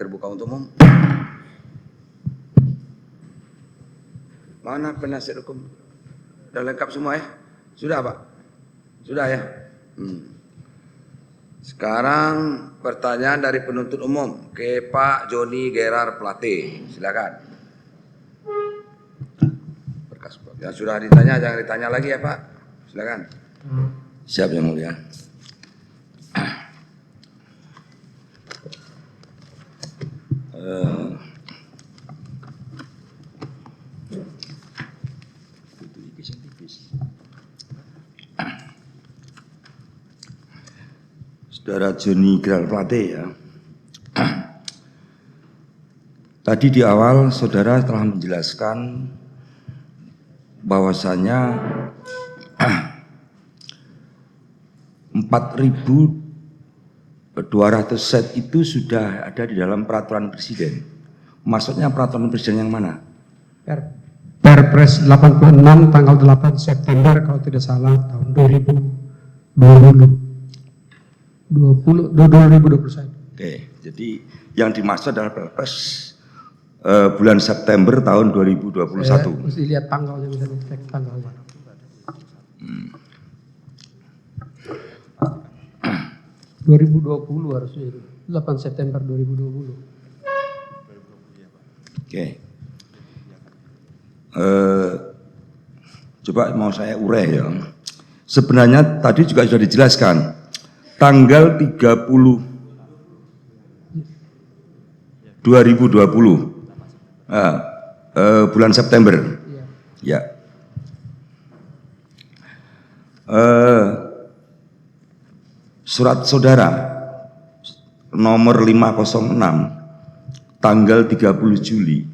Terbuka untuk umum. Mana penasihat hukum? Sudah lengkap semua ya? Sudah Pak? Sudah ya? Sekarang pertanyaan dari penuntut umum ke Pak Joni Gerar Plate. Silakan. Berkas yang sudah ditanya jangan ditanya lagi ya Pak. Silakan. Siap Yang Mulia. Saudara Joni Gerar Plate ya. Tadi di awal saudara telah menjelaskan bahwasanya 4.200 set itu sudah ada di dalam peraturan presiden. Maksudnya peraturan presiden yang mana? Perpres 86 tanggal 8 September kalau tidak salah tahun 2021. Oke, jadi yang dimaksud adalah Perpres bulan September tahun 2021. Mesti lihat tanggalnya, bisa cek tanggalnya. ...2020 harusnya itu, 8 September 2020. Oke. Coba mau saya urai ya. Sebenarnya tadi juga sudah dijelaskan. Tanggal 30 2020 bulan September. Ya. Surat saudara nomor 506 tanggal 30 Juli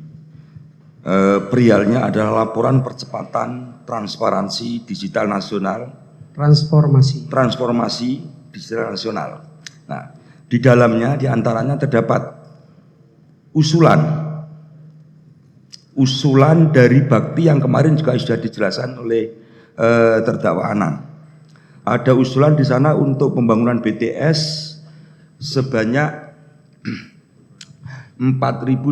perialnya adalah laporan percepatan transparansi digital nasional, transformasi digital nasional. Nah, di dalamnya diantaranya terdapat usulan dari Bakti yang kemarin juga sudah dijelaskan oleh terdakwa Anang. Ada usulan di sana untuk pembangunan BTS sebanyak 4.200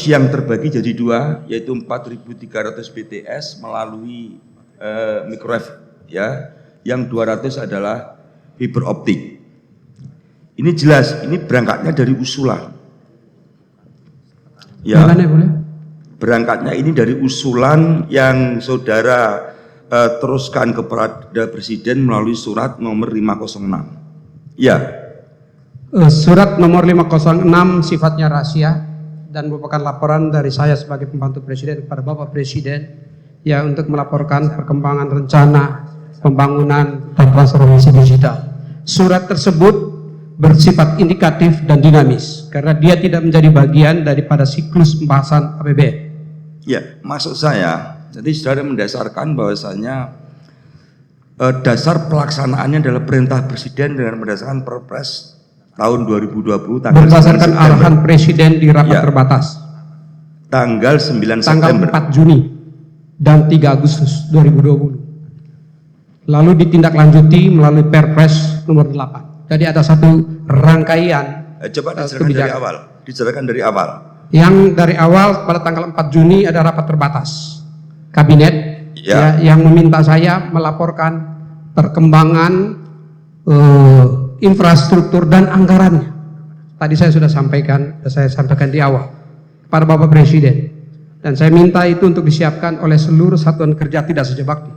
yang terbagi jadi dua, yaitu 4.300 BTS melalui microwave ya, yang 200 adalah fiberoptik. Ini jelas, ini berangkatnya dari usulan. Ya, berangkatnya ini dari usulan yang saudara teruskan kepada Presiden melalui surat nomor 506. Ya. Surat nomor 506 sifatnya rahasia dan merupakan laporan dari saya sebagai pembantu Presiden kepada Bapak Presiden ya untuk melaporkan perkembangan rencana pembangunan dan transformasi digital. Surat tersebut bersifat indikatif dan dinamis karena dia tidak menjadi bagian daripada siklus pembahasan APBN. Ya, maksud saya, jadi saudara mendasarkan bahwasanya dasar pelaksanaannya adalah perintah Presiden dengan berdasarkan Perpres tahun 2020 tanggal berdasarkan arahan Presiden di rapat terbatas tanggal 9 September, tanggal 4 Juni dan 3 Agustus 2020. Lalu ditindaklanjuti melalui Perpres nomor 8. Jadi ada satu rangkaian. Coba dijelaskan dari awal. Yang dari awal pada tanggal 4 Juni ada rapat terbatas kabinet ya, yang meminta saya melaporkan perkembangan infrastruktur dan anggarannya. Tadi saya sudah sampaikan di awal kepada Bapak Presiden, dan saya minta itu untuk disiapkan oleh seluruh satuan kerja, tidak saja Bakti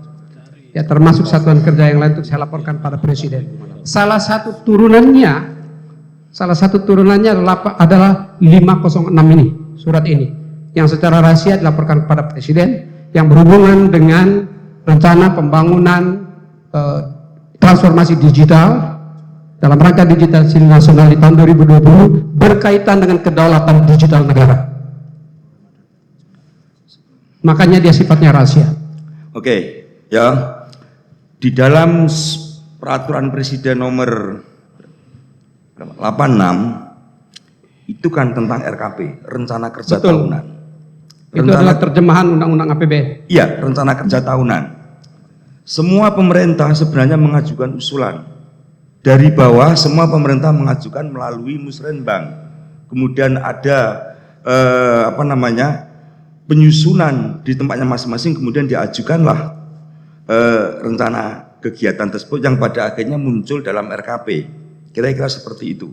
ya, termasuk satuan kerja yang lain untuk saya laporkan pada Presiden. Salah satu turunannya adalah 506 ini, surat ini yang secara rahasia dilaporkan kepada Presiden yang berhubungan dengan rencana pembangunan transformasi digital dalam rangka digitalisasi nasional di tahun 2020 berkaitan dengan kedaulatan digital negara. Makanya dia sifatnya rahasia. Oke, ya. Di dalam peraturan Presiden nomor 86 itu kan tentang RKP, rencana kerja tahunan. Itu adalah terjemahan Undang-Undang APBN. Iya, rencana kerja tahunan. Semua pemerintah sebenarnya mengajukan usulan. Dari bawah semua pemerintah mengajukan melalui Musrenbang, kemudian ada penyusunan di tempatnya masing-masing, kemudian diajukanlah rencana kegiatan tersebut yang pada akhirnya muncul dalam RKP. Kira-kira seperti itu.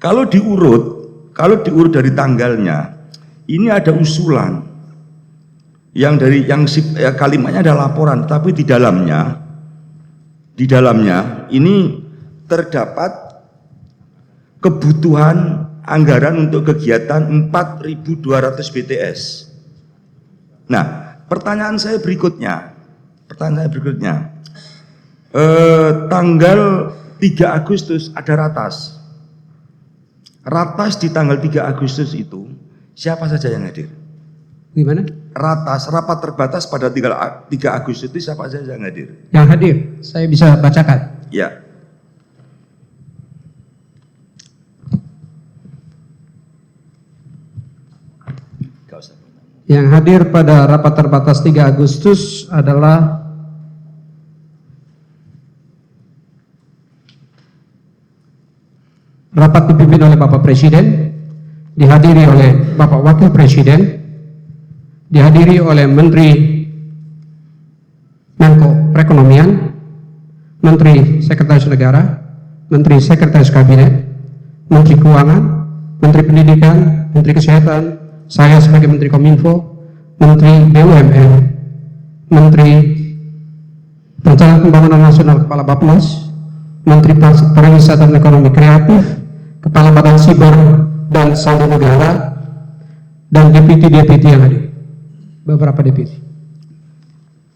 Kalau diurut dari tanggalnya, ini ada usulan yang kalimatnya ada laporan, tapi di dalamnya ini terdapat kebutuhan anggaran untuk kegiatan 4.200 BTS. Nah, pertanyaan saya berikutnya, tanggal 3 Agustus ada ratas di tanggal 3 Agustus itu siapa saja yang hadir? Gimana? Rapat terbatas pada 3 Agustus itu siapa saja yang hadir? Yang hadir, saya bisa bacakan. Ya. Yang hadir pada rapat terbatas 3 Agustus adalah rapat dipimpin oleh Bapak Presiden, dihadiri oleh Bapak Wakil Presiden, dihadiri oleh Menteri Menko Perekonomian, Menteri Sekretaris Negara, Menteri Sekretaris Kabinet, Menteri Keuangan, Menteri Pendidikan, Menteri Kesehatan, saya sebagai Menteri Kominfo, Menteri BUMN, Menteri Perencanaan Pembangunan Nasional Kepala Bappenas, Menteri Pariwisata dan Ekonomi Kreatif, Kepala Badan Siber dan Sandi Negara, dan deputi-deputi yang hadir. Beberapa deputi.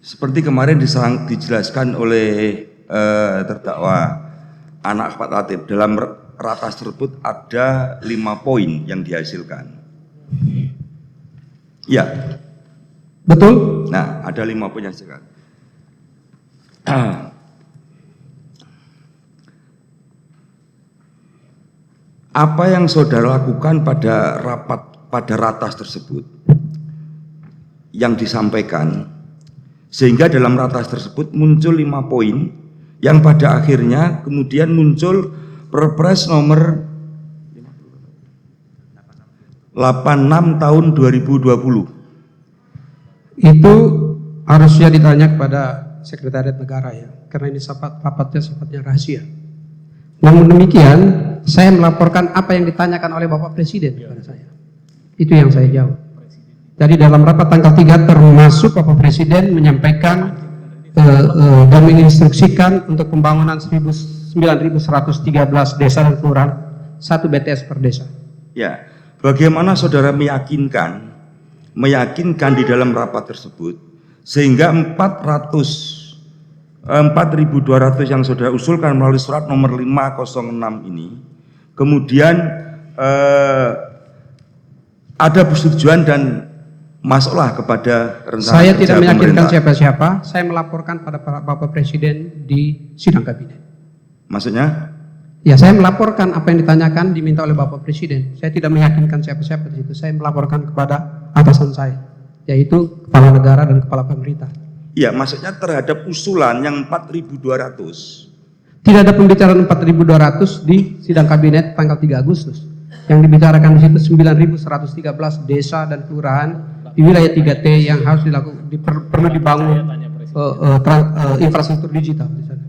Seperti kemarin dijelaskan oleh terdakwa anak Pak Latif, dalam ratas tersebut ada 5 poin yang dihasilkan. Ya, betul. Nah, ada 5 poin yang dihasilkan. Apa yang saudara lakukan pada ratas tersebut yang disampaikan, sehingga dalam ratas tersebut muncul 5 poin yang pada akhirnya kemudian muncul Perpres nomor 86 tahun 2020. Itu harusnya ditanya kepada Sekretariat Negara ya, karena ini rapatnya sifatnya rahasia. Namun demikian, saya melaporkan apa yang ditanyakan oleh Bapak Presiden kepada saya. Itu yang saya jawab. Jadi dalam rapat tanggal 3 termasuk Bapak Presiden menyampaikan dan menginstruksikan untuk pembangunan 9.113 desa dan kelurahan, 1 BTS per desa. Ya, bagaimana saudara meyakinkan di dalam rapat tersebut sehingga 4.200 yang saudara usulkan melalui surat nomor 506 ini kemudian ada persetujuan dan masuklah kepada rencana. Saya tidak meyakinkan siapa-siapa, saya melaporkan pada Bapak Presiden di sidang kabinet. Maksudnya? Ya, saya melaporkan apa yang ditanyakan diminta oleh Bapak Presiden. Saya tidak meyakinkan siapa-siapa di situ. Saya melaporkan kepada atasan saya, yaitu kepala negara dan kepala pemerintah. Iya, maksudnya terhadap usulan yang 4.200. Tidak ada pembicaraan 4.200 di sidang kabinet tanggal 3 Agustus. Yang dibicarakan di situ 9.113 desa dan kelurahan di wilayah 3T yang harus perlu dibangun infrastruktur digital di sana.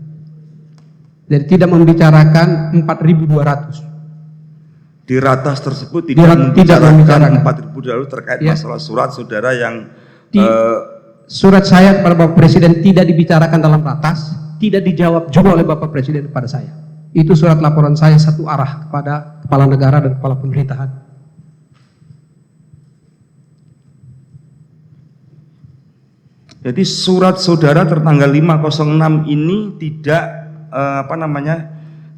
Jadi tidak membicarakan 4.200. Di ratas tersebut tidak membicarakan 4.200 terkait masalah surat saudara yang surat saya kepada Bapak Presiden tidak dibicarakan dalam ratas, tidak dijawab juga oleh Bapak Presiden kepada saya. Itu surat laporan saya satu arah kepada kepala negara dan kepala pemerintahan. Jadi surat saudara tertanggal 506 ini tidak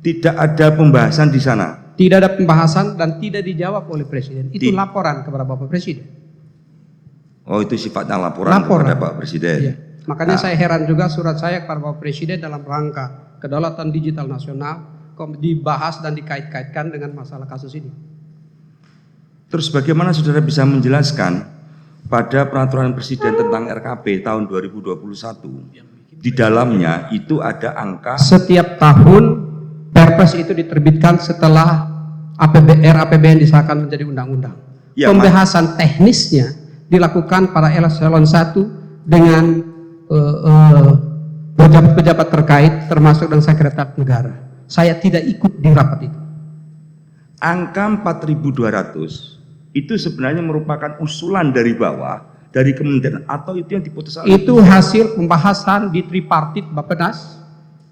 tidak ada pembahasan di sana. Tidak ada pembahasan dan tidak dijawab oleh Presiden. Itu laporan kepada Bapak Presiden. Oh, itu sifatnya laporan kepada Pak Presiden. Iya. Makanya saya heran juga surat saya kepada Bapak Presiden dalam rangka kedaulatan digital nasional dibahas dan dikait-kaitkan dengan masalah kasus ini. Terus bagaimana saudara bisa menjelaskan pada peraturan Presiden tentang RKP tahun 2021 di dalamnya itu ada angka setiap tahun Perpres itu diterbitkan setelah APBN disahkan menjadi undang-undang. Ya, Pembahasan teknisnya dilakukan para eselon 1 dengan pejabat-pejabat terkait termasuk dengan sekretariat negara. Saya tidak ikut di rapat itu. Angka 4.200 itu sebenarnya merupakan usulan dari bawah, dari kementerian, atau itu yang diputuskan? Itu hasil pembahasan di tripartit Bappenas,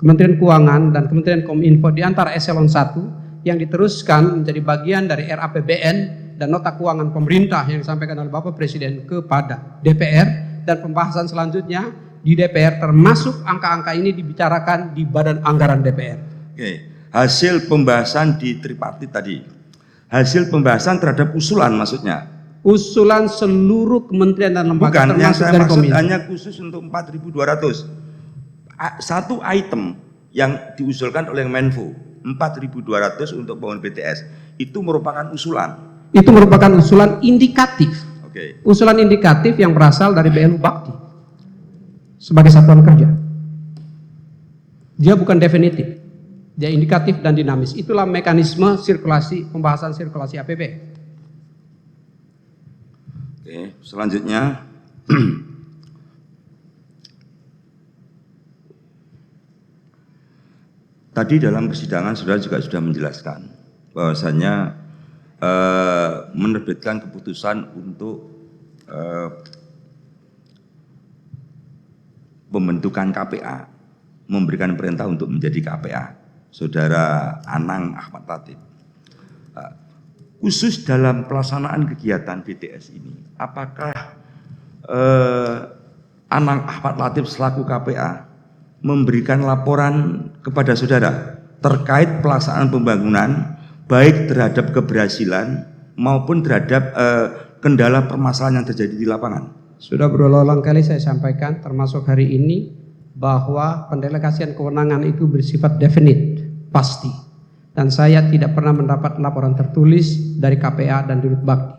Kementerian Keuangan dan Kementerian Kominfo di antara eselon 1 yang diteruskan menjadi bagian dari RAPBN dan nota keuangan pemerintah yang disampaikan oleh Bapak Presiden kepada DPR, dan pembahasan selanjutnya di DPR, termasuk angka-angka ini dibicarakan di Badan Anggaran DPR. Oke. Hasil pembahasan di tripartit tadi, hasil pembahasan terhadap usulan maksudnya? Usulan seluruh kementerian dan lembaga. Bukan, yang saya dari maksud Kominfo. hanya khusus untuk 4.200. Satu item yang diusulkan oleh Menfo, 4.200 untuk bangun BTS, itu merupakan usulan. Itu merupakan usulan indikatif. Oke. Usulan indikatif yang berasal dari BLU Bakti sebagai satuan kerja. Dia bukan definitif, dia indikatif dan dinamis. Itulah mekanisme sirkulasi, pembahasan sirkulasi APB. Oke, selanjutnya tadi dalam persidangan saudara juga sudah menjelaskan bahwasannya menerbitkan keputusan untuk pembentukan KPA, memberikan perintah untuk menjadi KPA, saudara Anang Ahmad Latif. Khusus dalam pelaksanaan kegiatan BTS ini, apakah Anang Ahmad Latif selaku KPA memberikan laporan kepada saudara terkait pelaksanaan pembangunan, baik terhadap keberhasilan maupun terhadap kendala permasalahan yang terjadi di lapangan? Sudah berulang-ulang kali saya sampaikan, termasuk hari ini, bahwa pendelegasian kewenangan itu bersifat definite, pasti. Dan saya tidak pernah mendapat laporan tertulis dari KPA dan Dirut Bakti,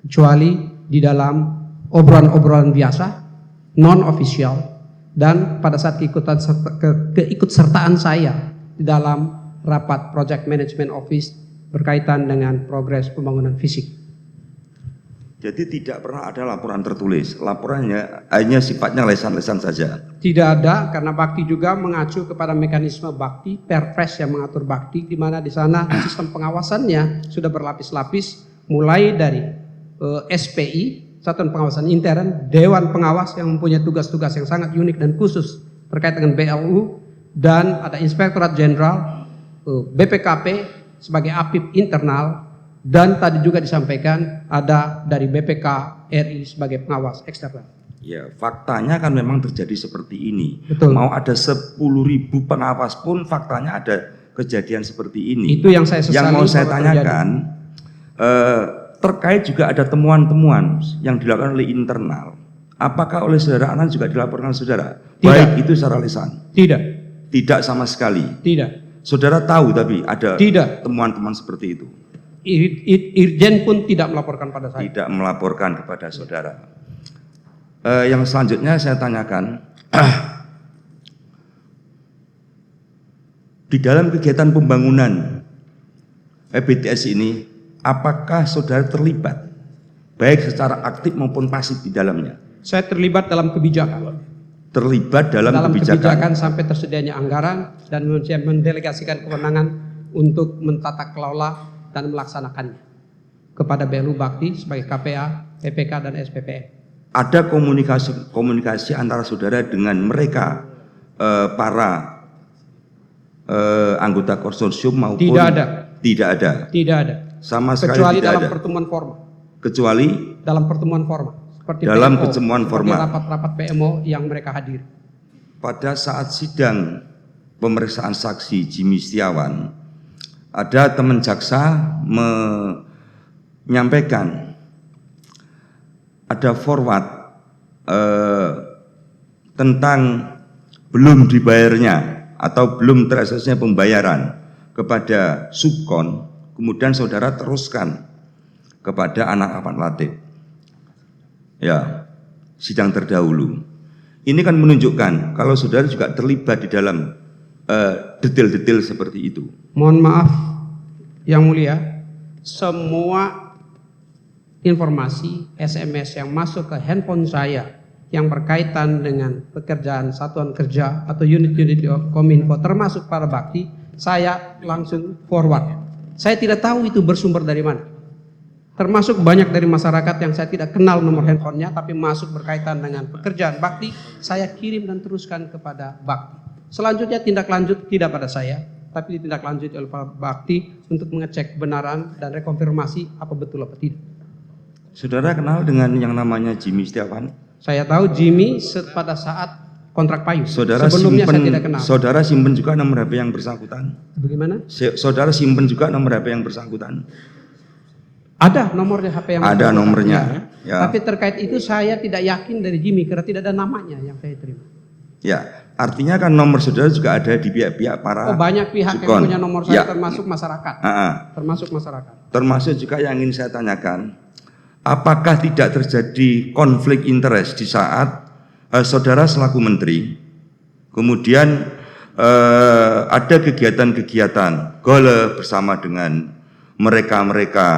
kecuali di dalam obrolan-obrolan biasa, non-official, dan pada saat keikutsertaan saya di dalam rapat Project Management Office berkaitan dengan progres pembangunan fisik. Jadi tidak pernah ada laporan tertulis, laporannya hanya sifatnya lesan-lesan saja. Tidak ada, karena Bakti juga mengacu kepada mekanisme Bakti, Perpres yang mengatur Bakti, di mana di sana sistem pengawasannya sudah berlapis-lapis, mulai dari SPI, Satuan Pengawasan Intern, Dewan Pengawas yang mempunyai tugas-tugas yang sangat unik dan khusus terkait dengan BLU, dan ada Inspektorat Jenderal, BPKP sebagai APIP internal, dan tadi juga disampaikan ada dari BPK RI sebagai pengawas eksternal. Ya, faktanya kan memang terjadi seperti ini. Betul. Mau ada 10.000 pengawas pun faktanya ada kejadian seperti ini. Itu yang saya sesali. Yang mau saya tanyakan, terkait juga ada temuan-temuan yang dilakukan oleh internal. Apakah oleh saudara Anang juga dilaporkan saudara? Tidak. Baik itu secara lisan? Tidak. Tidak sama sekali? Tidak. Saudara tahu tapi ada Tidak. temuan-temuan seperti itu? Irjen pun tidak melaporkan pada saya. Tidak melaporkan kepada saudara. Yang selanjutnya saya tanyakan, di dalam kegiatan pembangunan BTS ini, apakah saudara terlibat, baik secara aktif maupun pasif di dalamnya? Saya terlibat dalam kebijakan. Terlibat dalam kebijakan sampai tersedianya anggaran dan mendelegasikan kewenangan untuk mentata kelola dan melaksanakannya kepada BLU Bakti sebagai KPA, PPK, dan SPPN. Ada komunikasi antara saudara dengan mereka, para anggota konsorsium maupun? Tidak ada. Tidak ada. Tidak ada. Sama sekali kecuali tidak dalam ada. pertemuan formal. Kecuali dalam pertemuan formal. Seperti dalam PMO, pertemuan seperti formal. rapat-rapat PMO yang mereka hadiri. Pada saat sidang pemeriksaan saksi Jimmy Setiawan, ada teman jaksa menyampaikan ada forward tentang belum dibayarnya atau belum terasesnya pembayaran kepada subkon, kemudian saudara teruskan kepada Anang Ahmad Latif. Ya, sidang terdahulu. Ini kan menunjukkan kalau saudara juga terlibat di dalam detail-detail seperti itu. Mohon maaf, Yang Mulia, semua informasi SMS yang masuk ke handphone saya yang berkaitan dengan pekerjaan satuan kerja atau unit-unit di Kominfo termasuk para bakti, saya langsung forward. Saya tidak tahu itu bersumber dari mana. Termasuk banyak dari masyarakat yang saya tidak kenal nomor handphonenya tapi masuk berkaitan dengan pekerjaan bakti, saya kirim dan teruskan kepada bakti. Selanjutnya tindak lanjut tidak pada saya, tapi ditindaklanjuti oleh para bakti untuk mengecek kebenaran dan rekonfirmasi apa betul apa tidak. Saudara kenal dengan yang namanya Jimmy Setiawan? Saya tahu Jimmy pada saat kontrak payu. Saudara Sebelumnya simpen, saya tidak kenal. Saudara simpen juga nomor HP yang bersangkutan? Bagaimana? Saudara simpen juga nomor HP yang bersangkutan? Ada nomornya HP yang ada nomornya. Ya. Tapi terkait itu saya tidak yakin dari Jimmy karena tidak ada namanya yang saya terima. Ya, artinya kan nomor saudara juga ada di pihak-pihak para. Oh, banyak pihak yang punya nomor saya termasuk masyarakat. Termasuk masyarakat. Termasuk juga yang ingin saya tanyakan, apakah tidak terjadi konflik interest di saat saudara selaku menteri, kemudian ada kegiatan-kegiatan gole bersama dengan mereka-mereka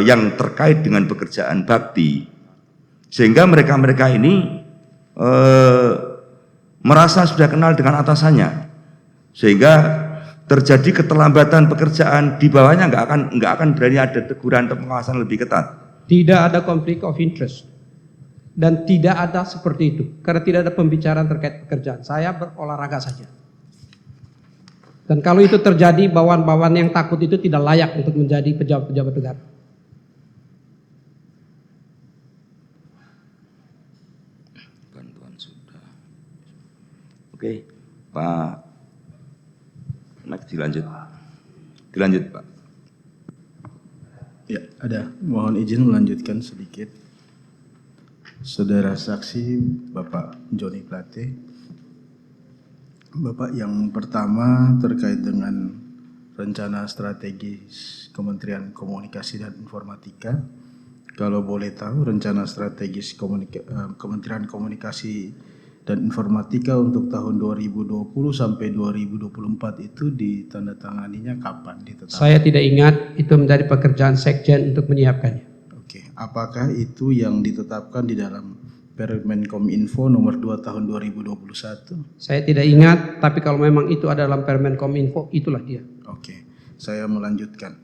yang terkait dengan pekerjaan bakti, sehingga mereka-mereka ini merasa sudah kenal dengan atasannya, sehingga terjadi keterlambatan pekerjaan di bawahnya nggak akan berani ada teguran atau pengawasan lebih ketat. Tidak ada konflik of interest dan tidak ada seperti itu karena tidak ada pembicaraan terkait pekerjaan. Saya berolahraga saja. Dan kalau itu terjadi, bawahan-bawahan yang takut itu tidak layak untuk menjadi pejabat-pejabat negara. Bantuan sudah. Oke, Pak. Next, dilanjut. Dilanjut, Pak. Ya, ada. Mohon izin melanjutkan sedikit. Saudara saksi Bapak Joni Plate. Bapak, yang pertama terkait dengan rencana strategis Kementerian Komunikasi dan Informatika. Kalau boleh tahu, rencana strategis Kementerian Komunikasi dan Informatika untuk tahun 2020 sampai 2024 itu ditandatanganinya kapan ditetapkan? Saya tidak ingat, itu menjadi pekerjaan Sekjen untuk menyiapkannya. Oke, apakah itu yang ditetapkan di dalam Permen Kominfo nomor 2 tahun 2021? Saya tidak ingat, tapi kalau memang itu ada dalam Permen Kominfo, itulah dia. Oke, saya melanjutkan.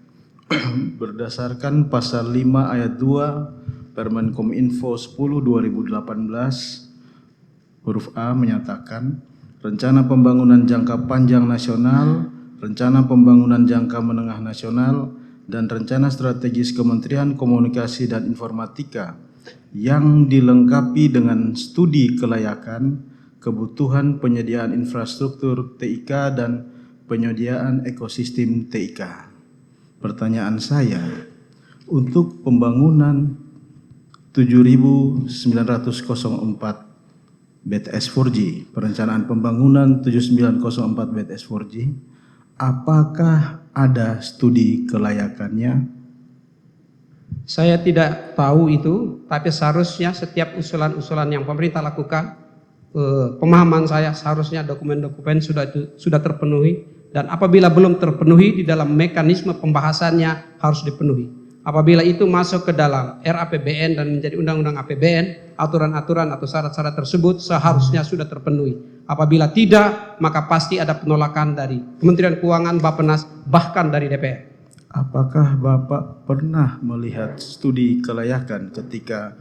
Berdasarkan pasal 5 ayat 2 Permen Kominfo 10 2018 huruf A menyatakan rencana pembangunan jangka panjang nasional, rencana pembangunan jangka menengah nasional, dan rencana strategis Kementerian Komunikasi dan Informatika yang dilengkapi dengan studi kelayakan, kebutuhan penyediaan infrastruktur TIK dan penyediaan ekosistem TIK. Pertanyaan saya, untuk pembangunan 7.904 BTS 4G, perencanaan pembangunan 7904 BTS 4G, apakah ada studi kelayakannya? Saya tidak tahu itu, tapi seharusnya setiap usulan-usulan yang pemerintah lakukan, pemahaman saya seharusnya dokumen-dokumen sudah terpenuhi, dan apabila belum terpenuhi di dalam mekanisme pembahasannya harus dipenuhi. Apabila itu masuk ke dalam RAPBN dan menjadi undang-undang APBN, aturan-aturan atau syarat-syarat tersebut seharusnya sudah terpenuhi. Apabila tidak, maka pasti ada penolakan dari Kementerian Keuangan, Bappenas, bahkan dari DPR. Apakah Bapak pernah melihat studi kelayakan ketika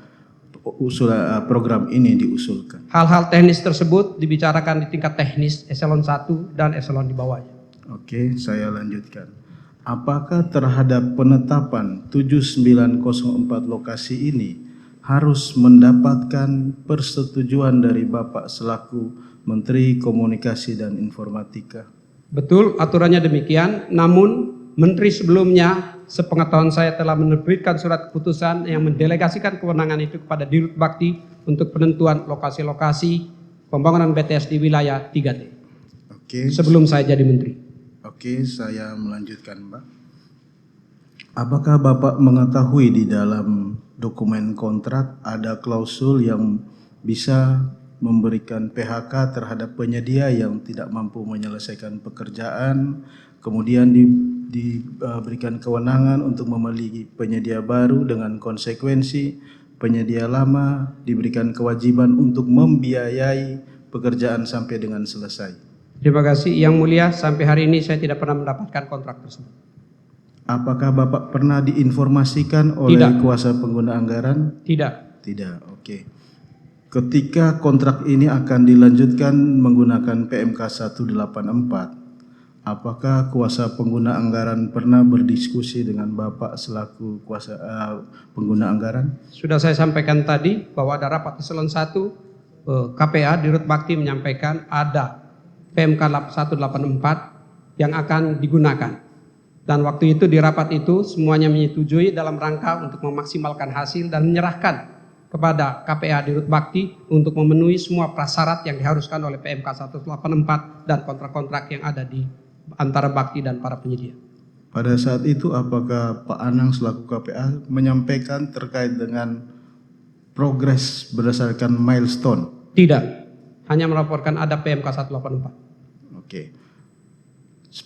program ini diusulkan? Hal-hal teknis tersebut dibicarakan di tingkat teknis eselon 1 dan eselon di bawahnya. Oke, saya lanjutkan. Apakah terhadap penetapan 7904 lokasi ini harus mendapatkan persetujuan dari Bapak selaku Menteri Komunikasi dan Informatika? Betul, aturannya demikian, namun Menteri sebelumnya sepengetahuan saya telah menerbitkan surat keputusan yang mendelegasikan kewenangan itu kepada Dirut Bakti untuk penentuan lokasi-lokasi pembangunan BTS di wilayah 3T. Oke. Sebelum saya jadi menteri. Oke, saya melanjutkan, Pak. Apakah Bapak mengetahui di dalam dokumen kontrak ada klausul yang bisa memberikan PHK terhadap penyedia yang tidak mampu menyelesaikan pekerjaan, kemudian diberikan kewenangan untuk memilih penyedia baru dengan konsekuensi penyedia lama diberikan kewajiban untuk membiayai pekerjaan sampai dengan selesai. Terima kasih Yang Mulia, sampai hari ini saya tidak pernah mendapatkan kontrak tersebut. Apakah Bapak pernah diinformasikan oleh Tidak. kuasa pengguna anggaran? Tidak. Tidak, oke. Ketika kontrak ini akan dilanjutkan menggunakan PMK 184, apakah kuasa pengguna anggaran pernah berdiskusi dengan Bapak selaku kuasa pengguna anggaran? Sudah saya sampaikan tadi bahwa ada rapat eselon 1 KPA di Rut Bakti menyampaikan ada PMK 184 yang akan digunakan. Dan waktu itu di rapat itu semuanya menyetujui dalam rangka untuk memaksimalkan hasil dan menyerahkan kepada KPA di Rut Bakti untuk memenuhi semua prasyarat yang diharuskan oleh PMK 184 dan kontrak-kontrak yang ada di antara Bakti dan para penyedia. Pada saat itu apakah Pak Anang selaku KPA menyampaikan terkait dengan progres berdasarkan milestone? Tidak, hanya melaporkan ada PMK 184. Oke.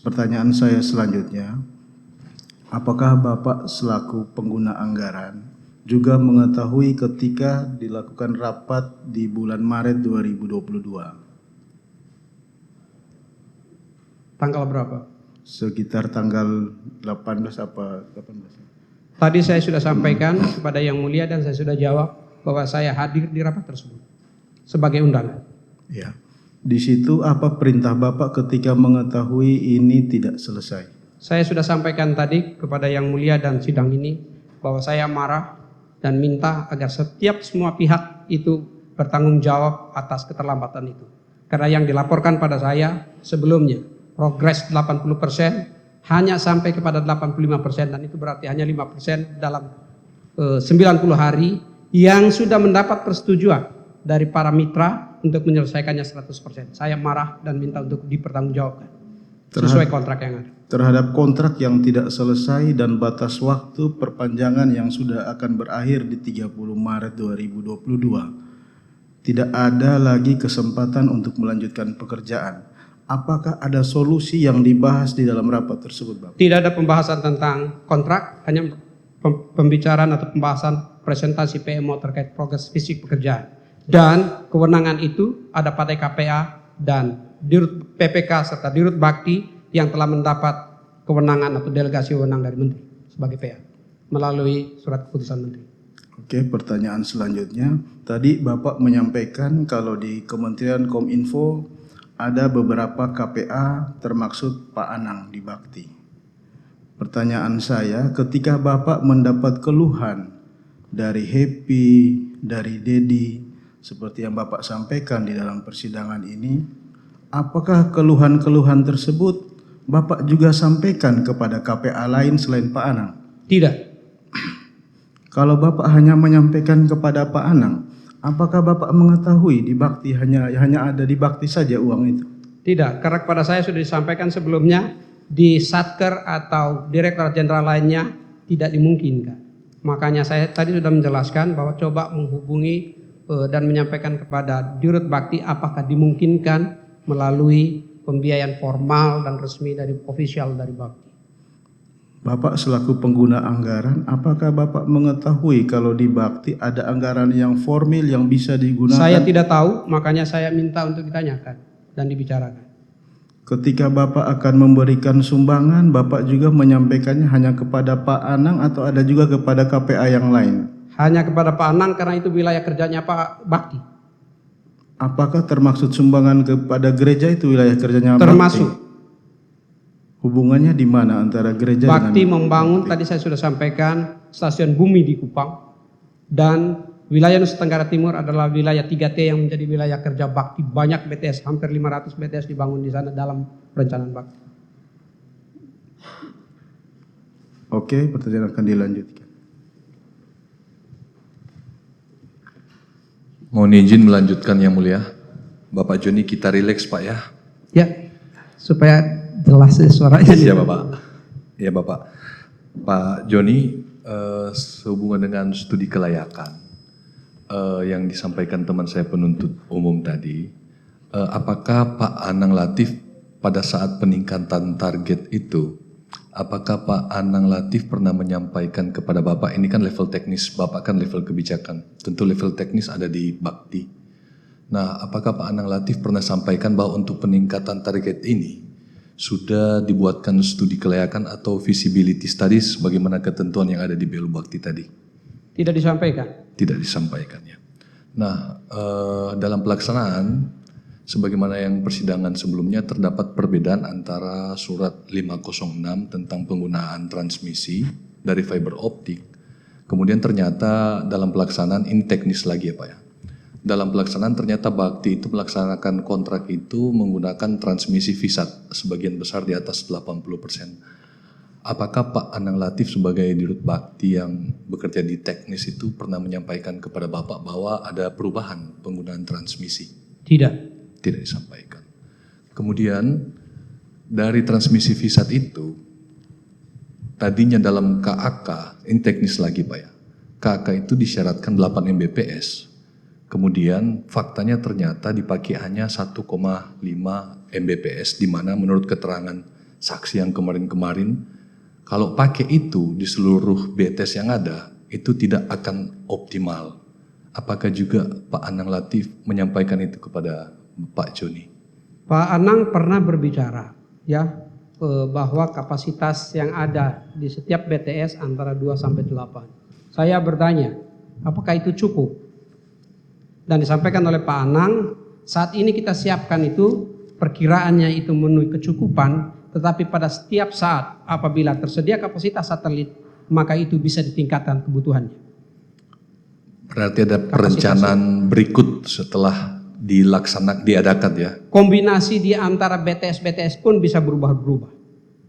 Pertanyaan saya selanjutnya, apakah Bapak selaku pengguna anggaran juga mengetahui ketika dilakukan rapat di bulan Maret 2022? Tanggal berapa? Sekitar tanggal 18 apa 18? Tadi saya sudah sampaikan kepada Yang Mulia dan saya sudah jawab bahwa saya hadir di rapat tersebut sebagai undangan. Ya. Di situ apa perintah Bapak ketika mengetahui ini tidak selesai? Saya sudah sampaikan tadi kepada Yang Mulia dan sidang ini bahwa saya marah dan minta agar semua pihak itu bertanggung jawab atas keterlambatan itu. Karena yang dilaporkan pada saya sebelumnya progres 80% hanya sampai kepada 85% dan itu berarti hanya 5% dalam 90 hari yang sudah mendapat persetujuan dari para mitra untuk menyelesaikannya 100%. Saya marah dan minta untuk dipertanggungjawabkan sesuai kontrak yang ada. Terhadap kontrak yang tidak selesai dan batas waktu perpanjangan yang sudah akan berakhir di 30 Maret 2022, tidak ada lagi kesempatan untuk melanjutkan pekerjaan. Apakah ada solusi yang dibahas di dalam rapat tersebut, Bapak? Tidak ada pembahasan tentang kontrak, hanya pembicaraan atau pembahasan presentasi PMO terkait progres fisik pekerjaan. Dan kewenangan itu ada pada KPA dan Dirut PPK serta Dirut Bakti yang telah mendapat kewenangan atau delegasi wewenang dari Menteri sebagai PA melalui surat keputusan Menteri. Oke, pertanyaan selanjutnya. Tadi Bapak menyampaikan kalau di Kementerian Kominfo ada beberapa KPA termaksud Pak Anang di Bakti. Pertanyaan saya, ketika Bapak mendapat keluhan dari Happy, dari Dedi, seperti yang Bapak sampaikan di dalam persidangan ini, apakah keluhan-keluhan tersebut Bapak juga sampaikan kepada KPA lain selain Pak Anang? Tidak. Kalau Bapak hanya menyampaikan kepada Pak Anang, apakah Bapak mengetahui di Bakti hanya ada di Bakti saja uang itu? Tidak, karena kepada saya sudah disampaikan sebelumnya di Satker atau Direktorat Jenderal lainnya tidak dimungkinkan. Makanya saya tadi sudah menjelaskan bahwa coba menghubungi dan menyampaikan kepada Dirut Bakti apakah dimungkinkan melalui pembiayaan formal dan resmi dari ofisial dari Bakti. Bapak selaku pengguna anggaran, apakah Bapak mengetahui kalau di Bakti ada anggaran yang formil yang bisa digunakan? Saya tidak tahu, makanya saya minta untuk ditanyakan dan dibicarakan. Ketika Bapak akan memberikan sumbangan, Bapak juga menyampaikannya hanya kepada Pak Anang atau ada juga kepada KPA yang lain? Hanya kepada Pak Anang karena itu wilayah kerjanya Pak Bakti. Apakah termaksud sumbangan kepada gereja itu wilayah kerjanya Termasuk. Bakti? Hubungannya di mana antara gereja Bakti dengan membangun, Bakti? tadi saya sudah sampaikan, stasiun bumi di Kupang. Dan wilayah Nusa Tenggara Timur adalah wilayah 3T yang menjadi wilayah kerja Bakti. Banyak BTS, hampir 500 BTS dibangun di sana dalam perencanaan Bakti. Oke, pertanyaan akan dilanjutkan. Mohon izin melanjutkan Yang Mulia. Bapak Joni, kita rileks Pak ya. Ya, supaya jelas suaranya. Iya Bapak. Iya Bapak. Pak Joni, sehubungan dengan studi kelayakan yang disampaikan teman saya penuntut umum tadi, apakah Pak Anang Latif pada saat peningkatan target itu apakah Pak Anang Latif pernah menyampaikan kepada Bapak, ini kan level teknis, Bapak kan level kebijakan, tentu level teknis ada di Bakti. Nah, apakah Pak Anang Latif pernah sampaikan bahwa untuk peningkatan target ini sudah dibuatkan studi kelayakan atau feasibility studies bagaimana ketentuan yang ada di BLU Bakti tadi? Tidak disampaikan. Tidak disampaikan ya. Nah, dalam pelaksanaan, sebagaimana yang persidangan sebelumnya terdapat perbedaan antara surat 506 tentang penggunaan transmisi dari fiber optik. Kemudian ternyata dalam pelaksanaan, ini teknis lagi ya Pak ya. Dalam pelaksanaan ternyata Bakti itu melaksanakan kontrak itu menggunakan transmisi VSAT sebagian besar di atas 80%. Apakah Pak Anang Latif sebagai Dirut Bakti yang bekerja di teknis itu pernah menyampaikan kepada Bapak bahwa ada perubahan penggunaan transmisi? Tidak. Tidak disampaikan. Kemudian dari transmisi VSAT itu tadinya dalam KAK, ini teknis lagi Pak ya, KAK itu disyaratkan 8 Mbps. Kemudian faktanya ternyata dipakai hanya 1,5 Mbps, di mana menurut keterangan saksi yang kemarin-kemarin, kalau pakai itu di seluruh BTS yang ada, itu tidak akan optimal. Apakah juga Pak Anang Latif menyampaikan itu kepada Pak Joni? Pak Anang pernah berbicara ya bahwa kapasitas yang ada di setiap BTS antara 2 sampai 8. Saya bertanya, apakah itu cukup? Dan disampaikan oleh Pak Anang, saat ini kita siapkan itu, perkiraannya itu memenuhi kecukupan, tetapi pada setiap saat apabila tersedia kapasitas satelit, maka itu bisa ditingkatkan kebutuhannya. Berarti ada perencanaan berikut setelah diadakan ya? Kombinasi di antara BTS-BTS pun bisa berubah-berubah.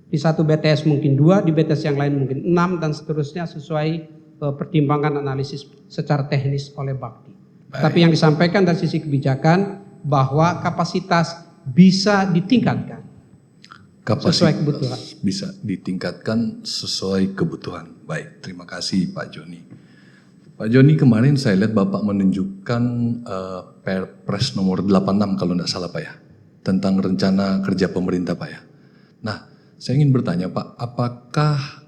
Di satu BTS mungkin 2, di BTS yang lain mungkin 6, dan seterusnya sesuai pertimbangan analisis secara teknis oleh Bakti. Tapi yang disampaikan dari sisi kebijakan bahwa kapasitas bisa ditingkatkan sesuai kebutuhan. Bisa ditingkatkan sesuai kebutuhan. Baik, terima kasih Pak Joni. Pak Joni, kemarin saya lihat Bapak menunjukkan Perpres nomor 86 kalau tidak salah Pak ya, tentang rencana kerja pemerintah Pak ya. Nah, saya ingin bertanya Pak, apakah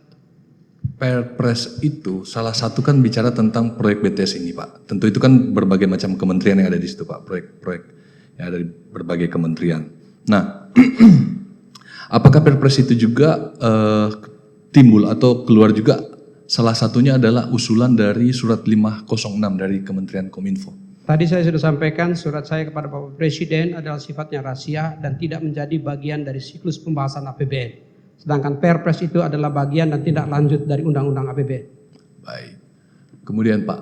Perpres itu salah satu kan bicara tentang proyek BTS ini Pak. Tentu itu kan berbagai macam kementerian yang ada di situ Pak, proyek-proyek yang ada di berbagai kementerian. Nah, apakah Perpres itu juga timbul atau keluar juga salah satunya adalah usulan dari surat 506 dari Kementerian Kominfo? Tadi saya sudah sampaikan surat saya kepada Bapak Presiden adalah sifatnya rahasia dan tidak menjadi bagian dari siklus pembahasan APBN. Sedangkan Perpres itu adalah bagian dan tindak lanjut dari Undang-Undang APBN. Baik. Kemudian Pak,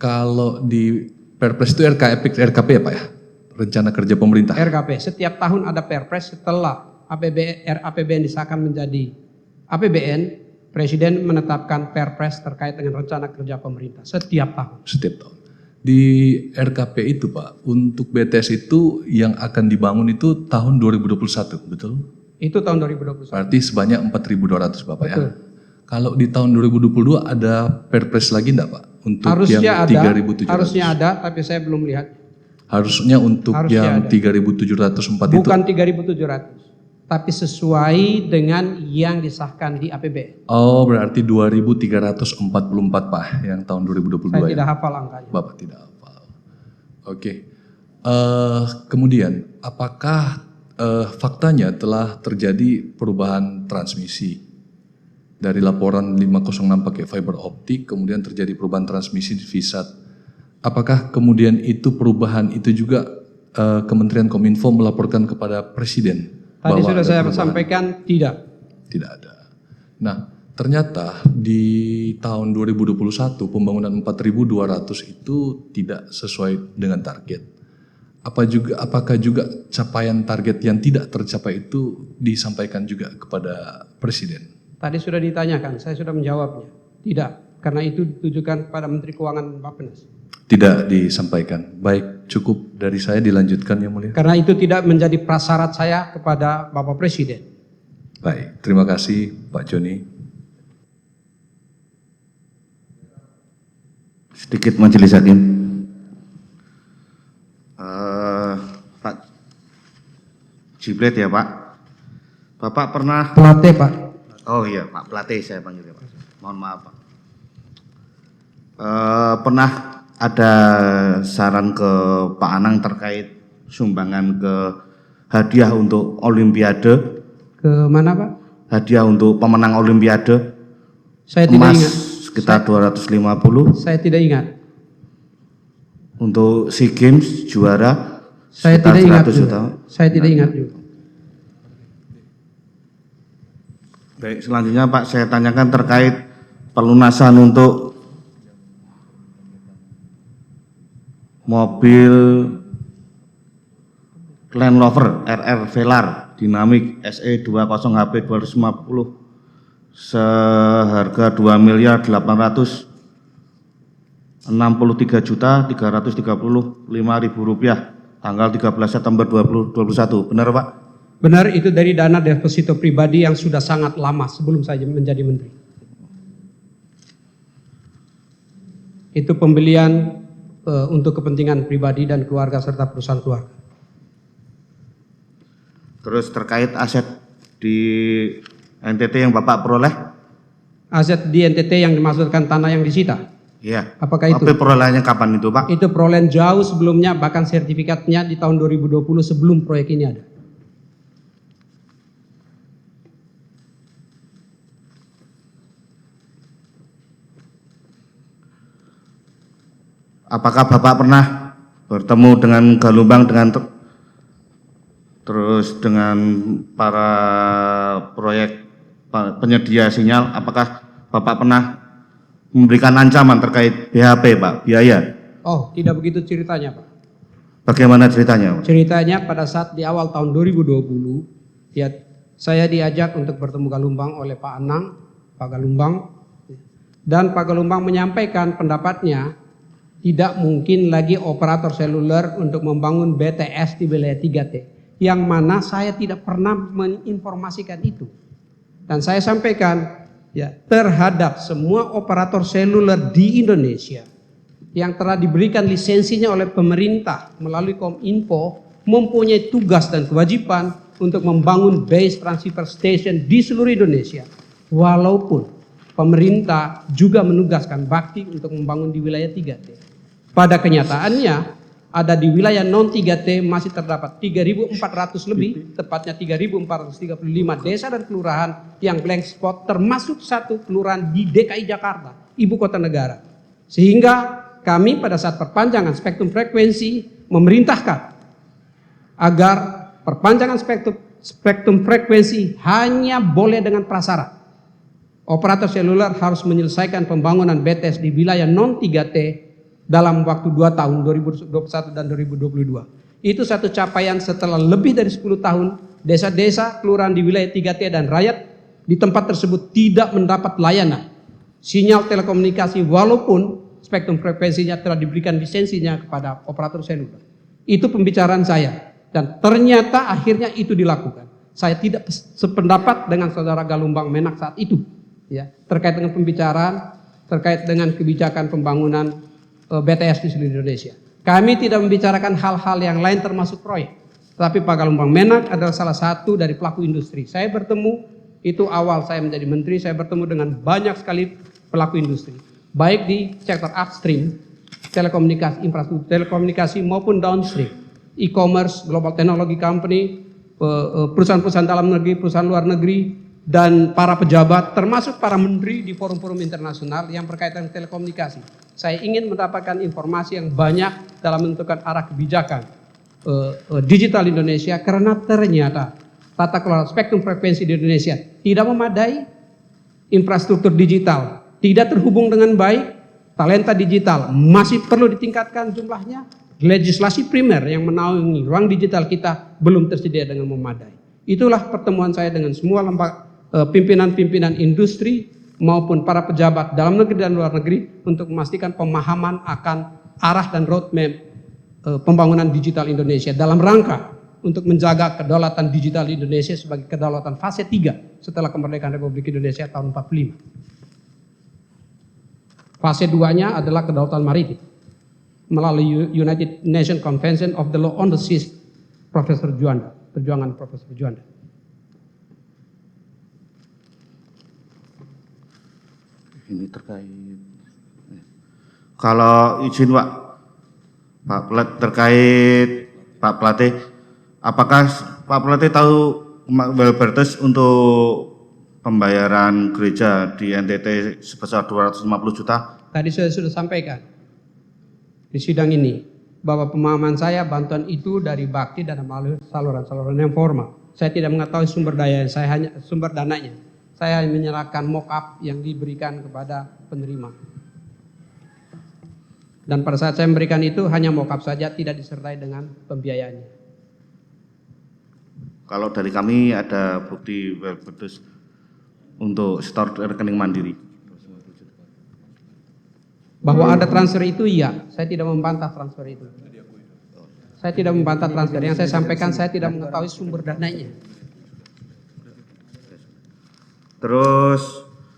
kalau di Perpres itu RKP ya Pak ya? Rencana kerja pemerintah. RKP, setiap tahun ada Perpres setelah APBN disahkan menjadi APBN, Presiden menetapkan Perpres terkait dengan rencana kerja pemerintah setiap tahun. Setiap tahun. Di RKP itu Pak, untuk BTS itu yang akan dibangun itu tahun 2021, betul? Itu tahun 2021. Berarti sebanyak 4.200 Bapak Betul. ya. Kalau di tahun 2022 ada Perpres lagi enggak Pak? Untuk Harusnya yang 3.700. Harusnya ada, tapi saya belum lihat. Harusnya untuk yang 3.704 itu. Bukan 3.700, tapi sesuai dengan yang disahkan di APBN. Oh, berarti 2.344 Pak yang tahun 2022 Saya ya. tidak hafal angkanya. Bapak tidak hafal. Oke. Kemudian apakah faktanya telah terjadi perubahan transmisi dari laporan 506 pakai fiber optik, kemudian terjadi perubahan transmisi di VSAT. Apakah kemudian itu perubahan itu juga Kementerian Kominfo melaporkan kepada Presiden? Tadi bahwa sudah ada saya perubahan? sampaikan tidak. Tidak ada. Nah, ternyata di tahun 2021 pembangunan 4.200 itu tidak sesuai dengan target. Apakah juga capaian target yang tidak tercapai itu disampaikan juga kepada Presiden? Tadi sudah ditanyakan, saya sudah menjawabnya. Tidak, karena itu ditujukan kepada Menteri Keuangan Bappenas. Tidak disampaikan. Baik, cukup dari saya, dilanjutkan Yang Mulia. Karena itu tidak menjadi prasyarat saya kepada Bapak Presiden. Baik, terima kasih Pak Joni. Sedikit Majelis Hakim. Pak Jiblet ya Pak. Bapak pernah Pelate Pak. Oh iya, Pak Pelatih saya panggil Pak. Mohon maaf Pak. Pernah ada saran ke Pak Anang terkait sumbangan ke hadiah untuk Olimpiade? Ke mana Pak? Hadiah untuk pemenang Olimpiade Saya tidak emas ingat. sekitar 250. Saya tidak ingat. Untuk SEA Games juara Saya sekitar tidak ingat 100 juga. juta. Saya tidak ingat juga. Baik, selanjutnya Pak saya tanyakan terkait pelunasan untuk mobil Land Rover RR Velar Dynamic SE 20 HP 250 seharga 2.863.335.000 rupiah tanggal 13 September 2021. Benar Pak? Benar, itu dari dana deposito pribadi yang sudah sangat lama sebelum saya menjadi menteri. Itu pembelian untuk kepentingan pribadi dan keluarga serta perusahaan keluarga. Terus terkait aset di NTT yang Bapak peroleh? Aset di NTT yang dimaksudkan tanah yang disita. Iya. Apakah itu? Tapi perolehannya kapan itu Pak? Itu perolehan jauh sebelumnya, bahkan sertifikatnya di tahun 2020 sebelum proyek ini ada. Apakah Bapak pernah bertemu dengan Galumbang terus dengan para proyek penyedia sinyal? Apakah Bapak pernah memberikan ancaman terkait BHP Pak, biaya? Oh, tidak begitu ceritanya Pak. Bagaimana ceritanya Pak? Ceritanya pada saat di awal tahun 2020, ya, saya diajak untuk bertemu Galumbang oleh Pak Anang, Pak Galumbang, dan Pak Galumbang menyampaikan pendapatnya tidak mungkin lagi operator seluler untuk membangun BTS di wilayah 3T, yang mana saya tidak pernah menginformasikan itu. Dan saya sampaikan ya, terhadap semua operator seluler di Indonesia yang telah diberikan lisensinya oleh pemerintah melalui Kominfo mempunyai tugas dan kewajiban untuk membangun base transceiver station di seluruh Indonesia, walaupun pemerintah juga menugaskan bakti untuk membangun di wilayah 3T. Pada kenyataannya ada di wilayah non 3T masih terdapat 3.400 lebih, tepatnya 3.435 desa dan kelurahan yang blank spot, termasuk satu kelurahan di DKI Jakarta, ibu kota negara. Sehingga kami pada saat perpanjangan spektrum frekuensi memerintahkan agar perpanjangan spektrum frekuensi hanya boleh dengan prasyarat. Operator seluler harus menyelesaikan pembangunan BTS di wilayah non 3T dalam waktu 2 tahun, 2021 dan 2022. Itu satu capaian setelah lebih dari 10 tahun desa-desa, kelurahan di wilayah 3T dan rakyat di tempat tersebut tidak mendapat layanan sinyal telekomunikasi walaupun spektrum frekuensinya telah diberikan lisensinya kepada operator seluler. Itu pembicaraan saya dan ternyata akhirnya itu dilakukan. Saya tidak sependapat dengan saudara Galumbang Menak saat itu, ya, terkait dengan pembicaraan, terkait dengan kebijakan pembangunan BTS di seluruh Indonesia. Kami tidak membicarakan hal-hal yang lain termasuk proyek. Tapi Pak Galumbang Menak adalah salah satu dari pelaku industri. Saya bertemu, itu awal saya menjadi menteri, saya bertemu dengan banyak sekali pelaku industri. Baik di sektor upstream, telekomunikasi, infrastruktur telekomunikasi maupun downstream. E-commerce, global technology company, perusahaan-perusahaan dalam negeri, perusahaan luar negeri, dan para pejabat termasuk para menteri di forum-forum internasional yang berkaitan dengan telekomunikasi. Saya ingin mendapatkan informasi yang banyak dalam menentukan arah kebijakan digital Indonesia karena ternyata tata kelola spektrum frekuensi di Indonesia tidak memadai, infrastruktur digital tidak terhubung dengan baik, talenta digital masih perlu ditingkatkan jumlahnya, legislasi primer yang menaungi ruang digital kita belum tersedia dengan memadai. Itulah pertemuan saya dengan semua pimpinan-pimpinan industri maupun para pejabat dalam negeri dan luar negeri untuk memastikan pemahaman akan arah dan roadmap pembangunan digital Indonesia dalam rangka untuk menjaga kedaulatan digital Indonesia sebagai kedaulatan fase 3 setelah kemerdekaan Republik Indonesia tahun 45. Fase 2-nya adalah kedaulatan maritim melalui United Nations Convention of the Law on the Seas, Profesor Juanda, perjuangan Profesor Juanda. Ini terkait. Kalau izin terkait Pak Pelatih, apakah Pak Pelatih tahu Welbertus untuk pembayaran gereja di NTT sebesar 250 juta? Tadi saya sudah sampaikan di sidang ini bahwa pemahaman saya bantuan itu dari bakti dan melalui saluran-saluran yang formal. Saya tidak mengetahui sumber dananya, saya hanya menyerahkan mock-up yang diberikan kepada penerima. Dan pada saat saya memberikan itu hanya mock-up saja, tidak disertai dengan pembiayaannya. Kalau dari kami ada bukti Welbertus untuk store rekening mandiri. Bahwa ada transfer itu iya, saya tidak membantah transfer itu. Saya tidak membantah transfer, yang saya sampaikan saya tidak mengetahui sumber dananya. Terus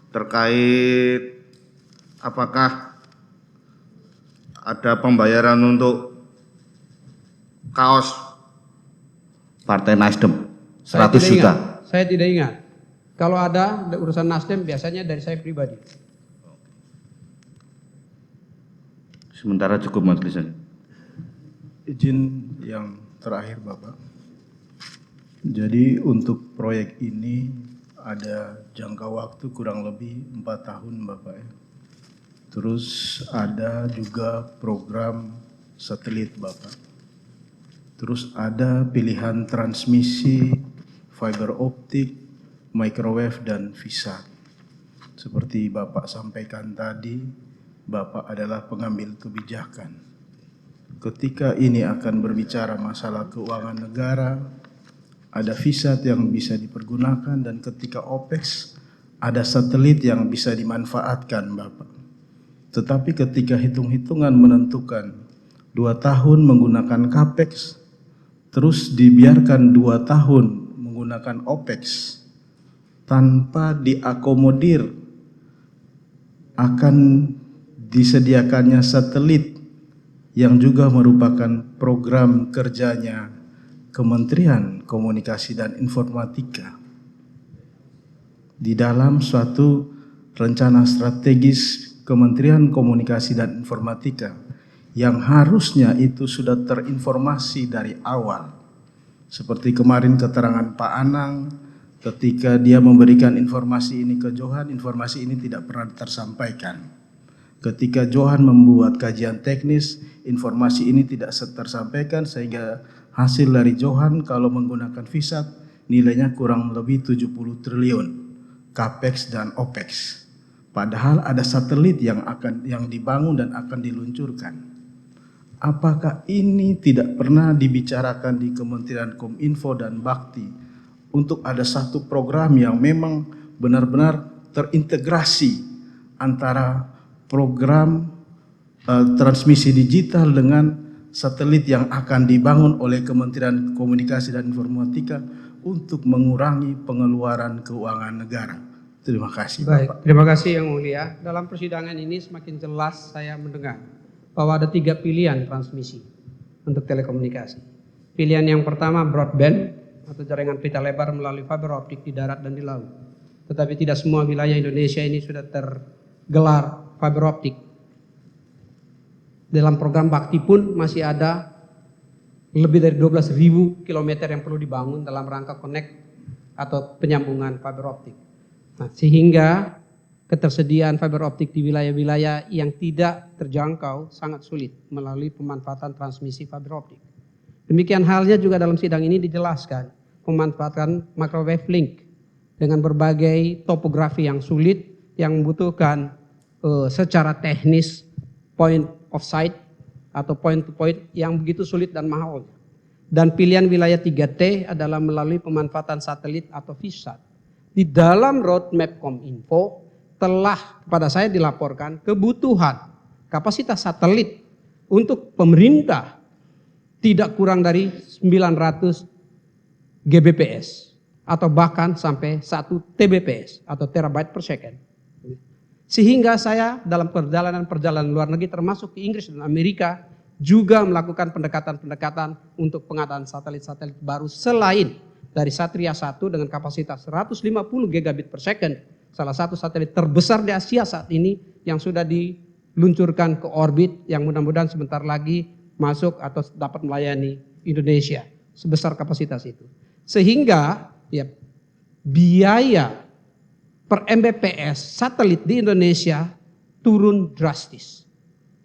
terkait apakah ada pembayaran untuk kaos Partai Nasdem 100 juta? Saya tidak ingat. Kalau ada urusan Nasdem biasanya dari saya pribadi. Sementara cukup majelis. Izin yang terakhir Bapak. Jadi untuk proyek ini ada jangka waktu kurang lebih 4 tahun Bapak ya. Terus ada juga program satelit Bapak. Terus ada pilihan transmisi fiber optik, microwave dan VSAT. Seperti Bapak sampaikan tadi, Bapak adalah pengambil kebijakan. Ketika ini akan berbicara masalah keuangan negara, ada VSAT yang bisa dipergunakan, dan ketika OPEX ada satelit yang bisa dimanfaatkan Bapak. Tetapi ketika hitung-hitungan menentukan 2 tahun menggunakan CAPEX, terus dibiarkan 2 tahun menggunakan OPEX, tanpa diakomodir akan disediakannya satelit yang juga merupakan program kerjanya Kementerian Komunikasi dan Informatika. Di dalam suatu rencana strategis Kementerian Komunikasi dan Informatika yang harusnya itu sudah terinformasi dari awal. Seperti kemarin keterangan Pak Anang ketika dia memberikan informasi ini ke Johan, informasi ini tidak pernah tersampaikan. Ketika Johan membuat kajian teknis, informasi ini tidak tersampaikan sehingga hasil dari Johan kalau menggunakan VSAT nilainya kurang lebih 70 triliun CAPEX dan OPEX. Padahal ada satelit yang dibangun dan akan diluncurkan. Apakah ini tidak pernah dibicarakan di Kementerian Kominfo dan Bakti untuk ada satu program yang memang benar-benar terintegrasi antara program transmisi digital dengan satelit yang akan dibangun oleh Kementerian Komunikasi dan Informatika untuk mengurangi pengeluaran keuangan negara? Terima kasih Baik, Bapak. terima kasih Yang Mulia. Dalam persidangan ini semakin jelas saya mendengar bahwa ada 3 pilihan transmisi untuk telekomunikasi. Pilihan yang pertama broadband atau jaringan pita lebar melalui fiber optik di darat dan di laut. Tetapi tidak semua wilayah Indonesia ini sudah tergelar fiber optik. Dalam program Bakti pun masih ada lebih dari 12.000 kilometer yang perlu dibangun dalam rangka connect atau penyambungan fiber optik. Nah, sehingga ketersediaan fiber optik di wilayah-wilayah yang tidak terjangkau sangat sulit melalui pemanfaatan transmisi fiber optik. Demikian halnya juga dalam sidang ini dijelaskan pemanfaatan microwave link dengan berbagai topografi yang sulit yang membutuhkan secara teknis point of sight atau point to point yang begitu sulit dan mahal. Dan pilihan wilayah 3T adalah melalui pemanfaatan satelit atau VSAT. Di dalam roadmap Kominfo telah kepada saya dilaporkan kebutuhan kapasitas satelit untuk pemerintah tidak kurang dari 900 Gbps atau bahkan sampai 1 Tbps atau terabyte per second. Sehingga saya dalam perjalanan luar negeri termasuk di Inggris dan Amerika juga melakukan pendekatan-pendekatan untuk pengadaan satelit-satelit baru selain dari Satria 1 dengan kapasitas 150 gigabit per second salah satu satelit terbesar di Asia saat ini yang sudah diluncurkan ke orbit, yang mudah-mudahan sebentar lagi masuk atau dapat melayani Indonesia sebesar kapasitas itu. Sehingga ya biaya per Mbps satelit di Indonesia turun drastis.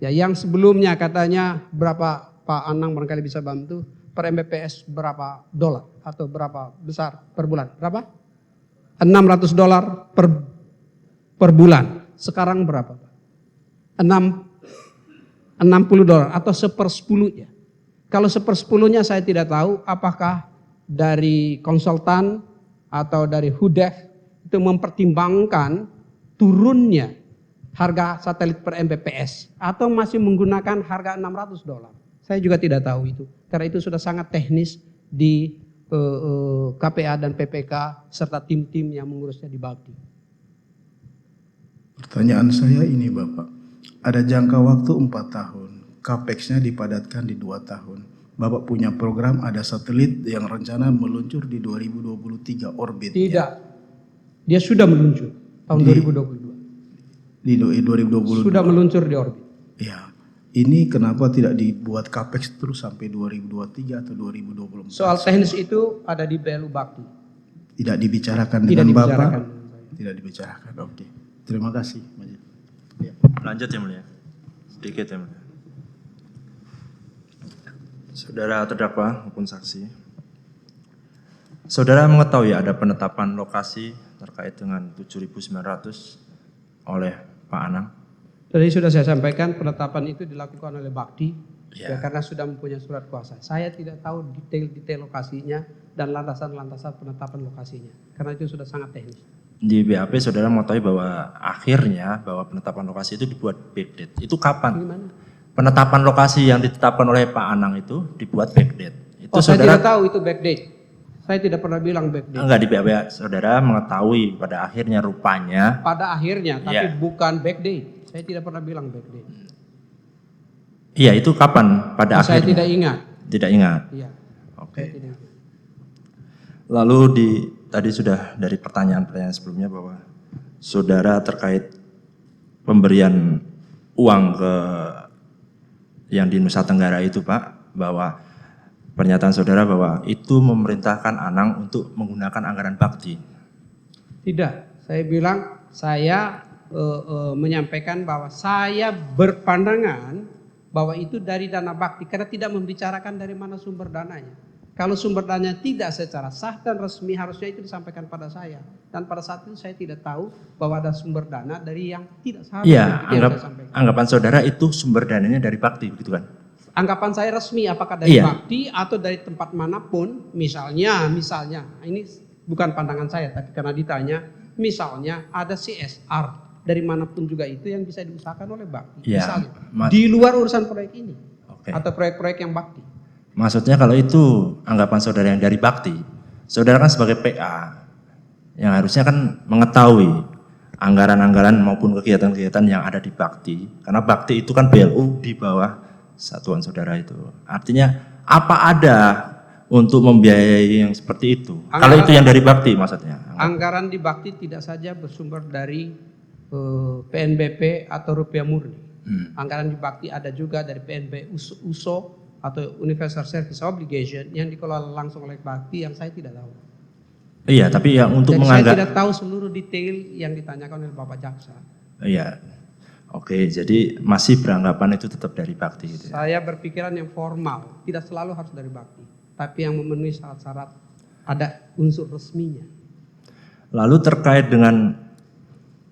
Ya, yang sebelumnya katanya berapa, Pak Anang barangkali bisa bantu, per Mbps berapa dolar atau berapa besar per bulan? Berapa? $600 per bulan. Sekarang berapa, Pak? $60 atau 1/10-nya. Kalau 1/10-nya saya tidak tahu apakah dari konsultan atau dari HUDEF itu mempertimbangkan turunnya harga satelit per Mbps atau masih menggunakan harga $600. Saya juga tidak tahu itu. Karena itu sudah sangat teknis di KPA dan PPK serta tim-tim yang mengurusnya di Bakti. Pertanyaan saya ini Bapak, ada jangka waktu 4 tahun, Capex-nya dipadatkan di 2 tahun. Bapak punya program ada satelit yang rencana meluncur di 2023 orbit. Tidak, dia sudah meluncur tahun 2022. Di 2022. Sudah meluncur di orbit. Ya, ini kenapa tidak dibuat Capex terus sampai 2023 atau 2024? Soal teknis itu ada di BLU Bakti. Tidak dibicarakan Tidak dengan dibicarakan. Bapak? Tidak dibicarakan, oke. Terima kasih. Ya. Lanjut yang mulia. Sedikit yang mulia. Saudara terdakwa maupun saksi. Saudara mengetahui ada penetapan lokasi terkait dengan 7.900 oleh Pak Anang. Tadi sudah saya sampaikan penetapan itu dilakukan oleh Bakti Ya. ya, karena sudah mempunyai surat kuasa. Saya tidak tahu detail-detail lokasinya dan landasan-landasan penetapan lokasinya karena itu sudah sangat teknis. Di BAP saudara mengetahui bahwa akhirnya bahwa penetapan lokasi itu dibuat backdate. Itu kapan? Gimana? Penetapan lokasi yang ditetapkan oleh Pak Anang itu dibuat backdate. Itu Saya saudara tidak tahu itu backdate. Saya tidak pernah bilang backdate. enggak di BAP saudara mengetahui pada akhirnya rupanya Pada akhirnya, tapi Ya. bukan backdate. Saya tidak pernah bilang backdate. iya itu kapan pada Saya akhirnya? tidak ingat. Tidak ingat. Iya. Oke. Saya tidak ingat. Lalu tadi sudah dari pertanyaan-pertanyaan sebelumnya bahwa saudara terkait pemberian uang ke yang di Nusa Tenggara itu Pak, bahwa pernyataan saudara bahwa itu memerintahkan Anang untuk menggunakan anggaran bakti. Tidak. Saya bilang saya menyampaikan bahwa saya berpandangan bahwa itu dari dana bakti karena tidak membicarakan dari mana sumber dananya. Kalau sumber dananya tidak secara sah dan resmi harusnya itu disampaikan pada saya. Dan pada saat itu saya tidak tahu bahwa ada sumber dana dari yang tidak sah. Iya, anggapan saudara itu sumber dananya dari bakti begitu kan? Anggapan saya resmi apakah dari Iya. bakti atau dari tempat manapun. Misalnya ini bukan pandangan saya tapi karena ditanya, misalnya ada CSR dari manapun juga itu yang bisa diusahakan oleh bakti. Iya, Misalnya di luar urusan proyek ini Oke. atau proyek-proyek yang bakti. Maksudnya kalau itu anggapan saudara yang dari bakti, saudara kan sebagai PA yang harusnya kan mengetahui anggaran-anggaran maupun kegiatan-kegiatan yang ada di bakti. Karena bakti itu kan BLU di bawah satuan saudara itu. Artinya apa ada untuk membiayai yang seperti itu? Kalau itu yang dari bakti maksudnya. Anggaran di bakti tidak saja bersumber dari PNBP atau rupiah murni. Anggaran di bakti ada juga dari PNB USO atau Universal Service Obligation yang dikelola langsung oleh bakti yang saya tidak tahu. Iya, tapi yang untuk Jadi menganggap. saya tidak tahu seluruh detail yang ditanyakan oleh Bapak Jaksa. Iya. Oke, jadi masih beranggapan itu tetap dari bakti gitu ya. Saya berpikiran yang formal, tidak selalu harus dari bakti, tapi yang memenuhi syarat-syarat ada unsur resminya. Lalu terkait dengan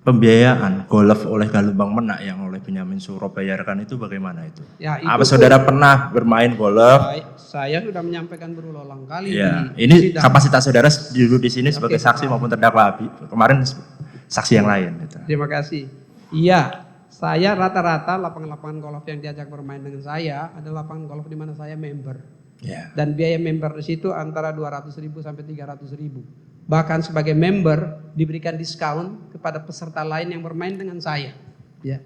pembiayaan golf oleh Galumbang Menak yang oleh Benyamin Suro bayarkan itu bagaimana itu? Ya, itu Apa saudara pernah bermain golf? Saya sudah menyampaikan berulang kali. Ya, di ini sidang. kapasitas saudara dulu di sini sebagai Oke, saksi maupun terdakwa. Kemarin saksi yang lain. Gitu. Terima kasih. Iya, saya rata-rata lapangan-lapangan golf yang diajak bermain dengan saya adalah lapangan golf di mana saya member. Ya. Dan biaya member di situ antara 200.000 sampai 300.000. Bahkan sebagai member diberikan diskon kepada peserta lain yang bermain dengan saya. Ya.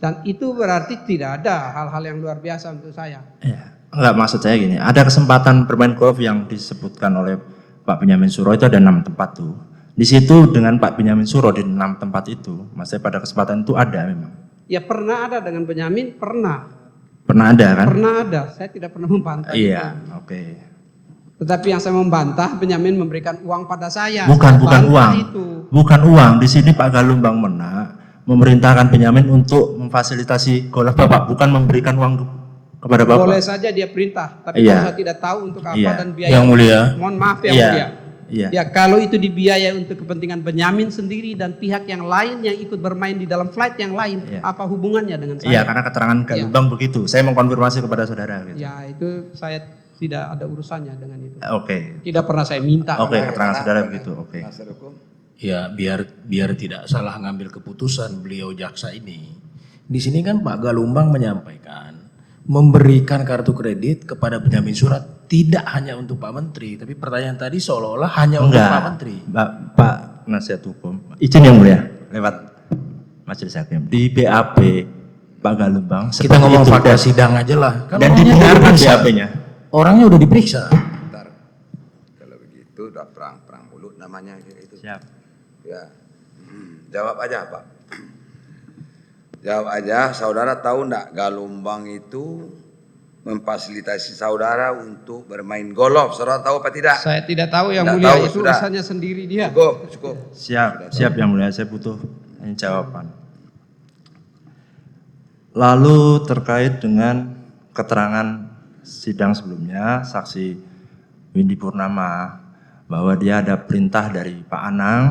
Dan itu berarti tidak ada hal-hal yang luar biasa untuk saya. Ya. Enggak, maksud saya gini, ada kesempatan bermain golf yang disebutkan oleh Pak Benyamin Suro itu ada 6 tempat tuh. Di situ dengan Pak Benyamin Suro di 6 tempat itu, maksudnya pada kesempatan itu ada memang. Ya pernah ada dengan Benyamin, pernah. Pernah ada kan? Pernah ada, saya tidak pernah membantah. Iya, itu. oke. Tetapi yang saya membantah, Benyamin memberikan uang pada saya. Bukan Saya bantah uang. Itu. Bukan uang. Di sini Pak Galumbang Menak memerintahkan Benyamin untuk memfasilitasi golf Bapak, bukan memberikan uang kepada Bapak. Boleh saja dia perintah, tapi Iya. kalau saya tidak tahu untuk apa Iya. dan biaya. Yang Mulia. Mohon maaf yang Iya. mulia. Iya. Ya kalau itu dibiayai untuk kepentingan Benyamin sendiri dan pihak yang lain yang ikut bermain di dalam flight yang lain, Iya. apa hubungannya dengan saya? Iya, karena keterangan Galumbang begitu. Saya mengkonfirmasi kepada saudara. Gitu. Ya itu saya tidak ada urusannya dengan itu. Oke. Tidak pernah saya minta. Oke, keterangan saudara begitu. Oke. Ya biar tidak salah ngambil keputusan beliau jaksa ini. Di sini kan Pak Galumbang menyampaikan memberikan kartu kredit kepada Benyamin Surat tidak hanya untuk Pak Menteri, tapi pertanyaan tadi seolah-olah hanya untuk Pak Menteri. Pak Nasihat Hukum. Izin yang mulia lewat Majelis Hakim. Di BAP Pak Galumbang. Kita ngomong fakta sidang aja lah. Kan Dan orangnya udah dibenarkan diperiksa. BAP-nya. Orangnya udah diperiksa. Bentar. Kalau begitu udah perang mulut namanya kayak itu. Siap. Ya. Jawab aja, Pak. Jawab aja, saudara tahu enggak Galumbang itu memfasilitasi saudara untuk bermain golf. Saudara tahu apa tidak? Saya tidak tahu yang Tidak mulia, tahu, itu sudah. urusannya sendiri dia. Cukup. Siap yang mulia. Saya butuh jawaban. Lalu terkait dengan keterangan sidang sebelumnya, saksi Windy Purnama bahwa dia ada perintah dari Pak Anang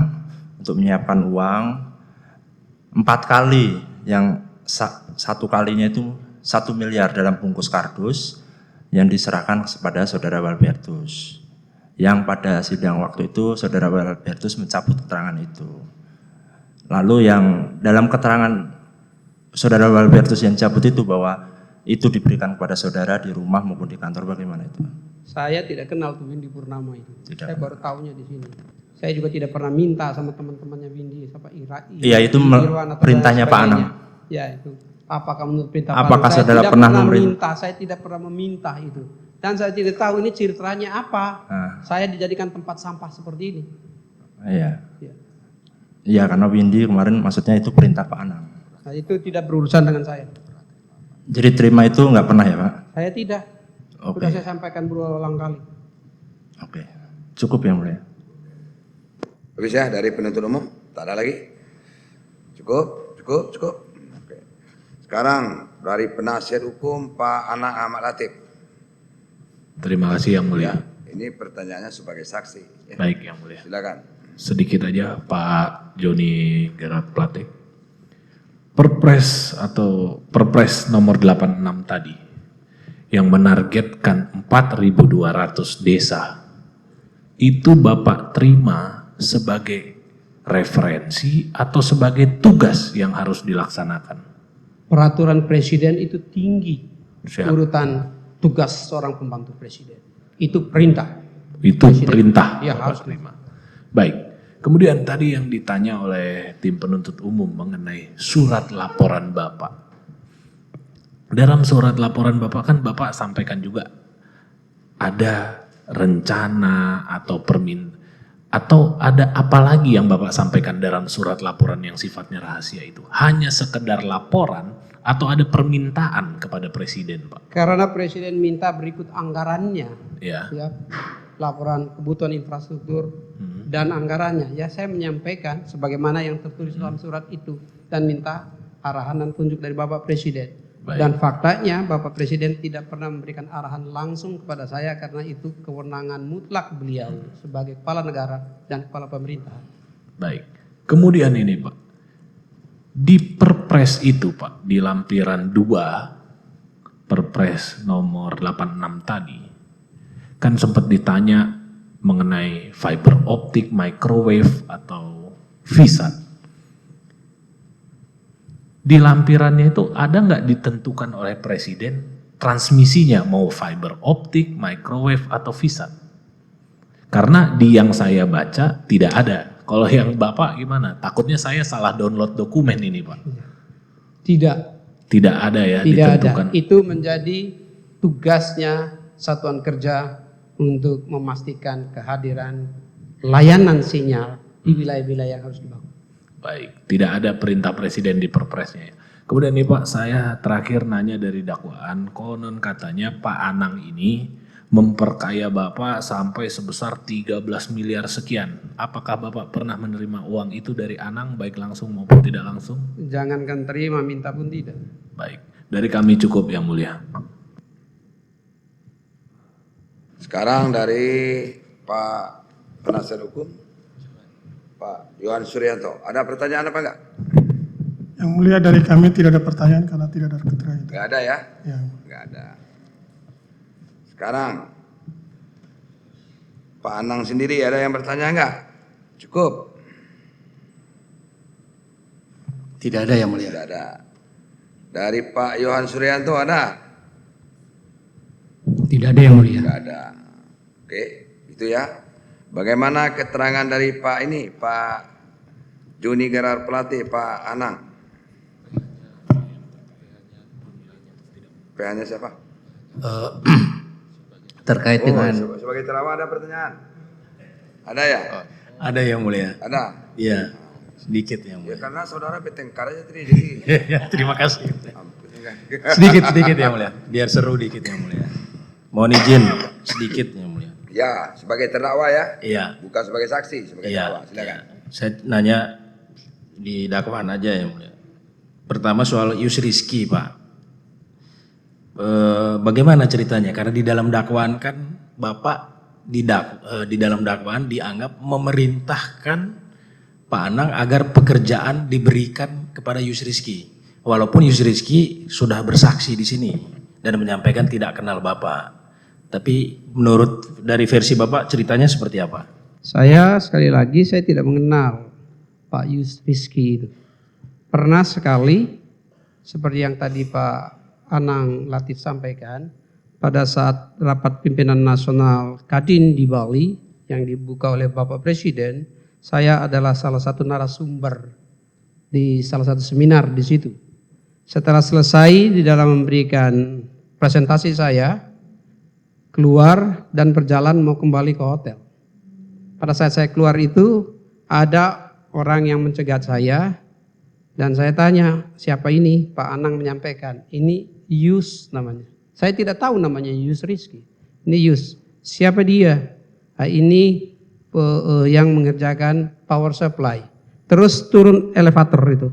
untuk menyiapkan uang 4 kali, yang satu kalinya itu 1 miliar dalam bungkus kardus yang diserahkan kepada saudara Walbertus. Yang pada sidang waktu itu saudara Walbertus mencabut keterangan itu. Lalu yang dalam keterangan saudara Walbertus yang cabut itu bahwa itu diberikan kepada saudara di rumah maupun di kantor, bagaimana itu? Saya tidak kenal tuh Windy Purnama itu. Tidak Saya baru tahunya di sini. Saya juga tidak pernah minta sama teman-temannya Windy, siapa Iya, itu Irwan atau perintahnya Pak sebagainya. Anang. Ya itu. Apakah menurut perintah Apakah Pak Anang? saudara Saya pernah tidak memberi- minta, saya tidak pernah meminta itu. Dan saya tidak tahu ini ceritanya apa. Saya dijadikan tempat sampah seperti ini. Iya. Ya. Iya, karena Windy kemarin maksudnya itu perintah Pak Anang. Nah, itu tidak berurusan dengan saya. Jadi terima itu nggak pernah ya Pak? Saya tidak. Oke. Sudah saya sampaikan berulang kali. Oke. Cukup yang mulia. Habis ya dari penuntut umum? Tak ada lagi? Cukup. Oke. Sekarang dari penasihat hukum Pak Anang Ahmad Latif. Terima kasih yang mulia. Ini pertanyaannya sebagai saksi. Ya. Baik yang mulia. Silakan. Sedikit aja Pak Joni Gerard Plate. Perpres atau Perpres nomor 86 tadi yang menargetkan 4.200 desa itu Bapak terima sebagai referensi atau sebagai tugas yang harus dilaksanakan. Peraturan presiden itu tinggi Siap. urutan tugas seorang pembantu presiden. Itu perintah. Itu Presiden. perintah Ya, Bapak harus terima. Baik. Kemudian tadi yang ditanya oleh tim penuntut umum mengenai surat laporan Bapak. Dalam surat laporan Bapak kan Bapak sampaikan juga ada rencana atau atau ada apa lagi yang Bapak sampaikan dalam surat laporan yang sifatnya rahasia itu? Hanya sekedar laporan atau ada permintaan kepada Presiden, Pak? Karena presiden minta berikut anggarannya. Ya. Ya, laporan kebutuhan infrastruktur dan anggarannya. Ya, saya menyampaikan sebagaimana yang tertulis dalam surat itu dan minta arahan dan tunjuk dari Bapak Presiden. Baik. Dan faktanya Bapak Presiden tidak pernah memberikan arahan langsung kepada saya karena itu kewenangan mutlak beliau sebagai kepala negara dan kepala pemerintahan. Baik. Kemudian ini Pak, di Perpres itu Pak, di lampiran 2 Perpres nomor 86 tadi, kan sempat ditanya mengenai fiber optik, microwave, atau VSAT. Di lampirannya itu ada nggak ditentukan oleh Presiden transmisinya mau fiber optik, microwave, atau VSAT? Karena di yang saya baca tidak ada. Kalau yang Bapak gimana? Takutnya saya salah download dokumen ini Pak. Tidak. Tidak ada ya Tidak ditentukan. ada. Itu menjadi tugasnya satuan kerja untuk memastikan kehadiran layanan sinyal di wilayah-wilayah yang harus dibangun. Baik, tidak ada perintah presiden di perpresnya ya. Kemudian nih Pak, saya terakhir nanya dari dakwaan, konon katanya Pak Anang ini memperkaya Bapak sampai sebesar 13 miliar sekian. Apakah Bapak pernah menerima uang itu dari Anang, baik langsung maupun tidak langsung? Jangankan terima, minta pun tidak. Baik, dari kami cukup Yang Mulia. Sekarang dari Pak Penasihat Hukum, Pak Yohan Suryanto. Ada pertanyaan apa enggak? Yang Mulia, dari kami tidak ada pertanyaan karena tidak ada keterangan. Enggak ada ya? Ya. Enggak ada. Sekarang Pak Anang sendiri ada yang bertanya enggak? Cukup? Tidak ada yang mulia. Tidak ada. Dari Pak Yohan Suryanto ada? Tidak ada yang mulia. Enggak ada. Oke, itu ya. Bagaimana keterangan dari Pak ini, Pak Joni Gerar Pelate, Pak Anang? PH-nya siapa? Terkait dengan Sebagai terawat ada pertanyaan? Ada ya? ada yang mulia. Ada? Iya, sedikit yang Ya mulia. karena saudara bertengkar aja tadi, jadi Ya, terima kasih. Sedikit yang mulia, biar seru dikit yang mulia. Mohon izin sedikit yang mulia. ya sebagai terdakwa ya, Iya. bukan sebagai saksi, sebagai terdakwa. Iya. Silakan. Saya nanya di dakwaan aja yang mulia. Pertama soal Yus Rizky, Pak. Bagaimana ceritanya? Karena di dalam dakwaan kan Bapak di dalam dakwaan dianggap memerintahkan Pak Anang agar pekerjaan diberikan kepada Yus Rizky. Walaupun Yus Rizky sudah bersaksi di sini dan menyampaikan tidak kenal Bapak. Tapi menurut dari versi Bapak ceritanya seperti apa? Saya sekali lagi saya tidak mengenal Pak Yus Rizky itu. Pernah sekali seperti yang tadi Pak Anang Latif sampaikan, pada saat rapat pimpinan nasional Kadin di Bali yang dibuka oleh Bapak Presiden, saya adalah salah satu narasumber di salah satu seminar di situ. Setelah selesai di dalam memberikan presentasi saya, keluar dan berjalan mau kembali ke hotel. Pada saat saya keluar itu ada orang yang mencegat saya dan saya tanya, siapa ini? Pak Anang menyampaikan, ini Yus namanya. Saya tidak tahu namanya Yus Rizky. Ini Yus. Siapa dia? Ini yang mengerjakan power supply. Terus turun elevator itu.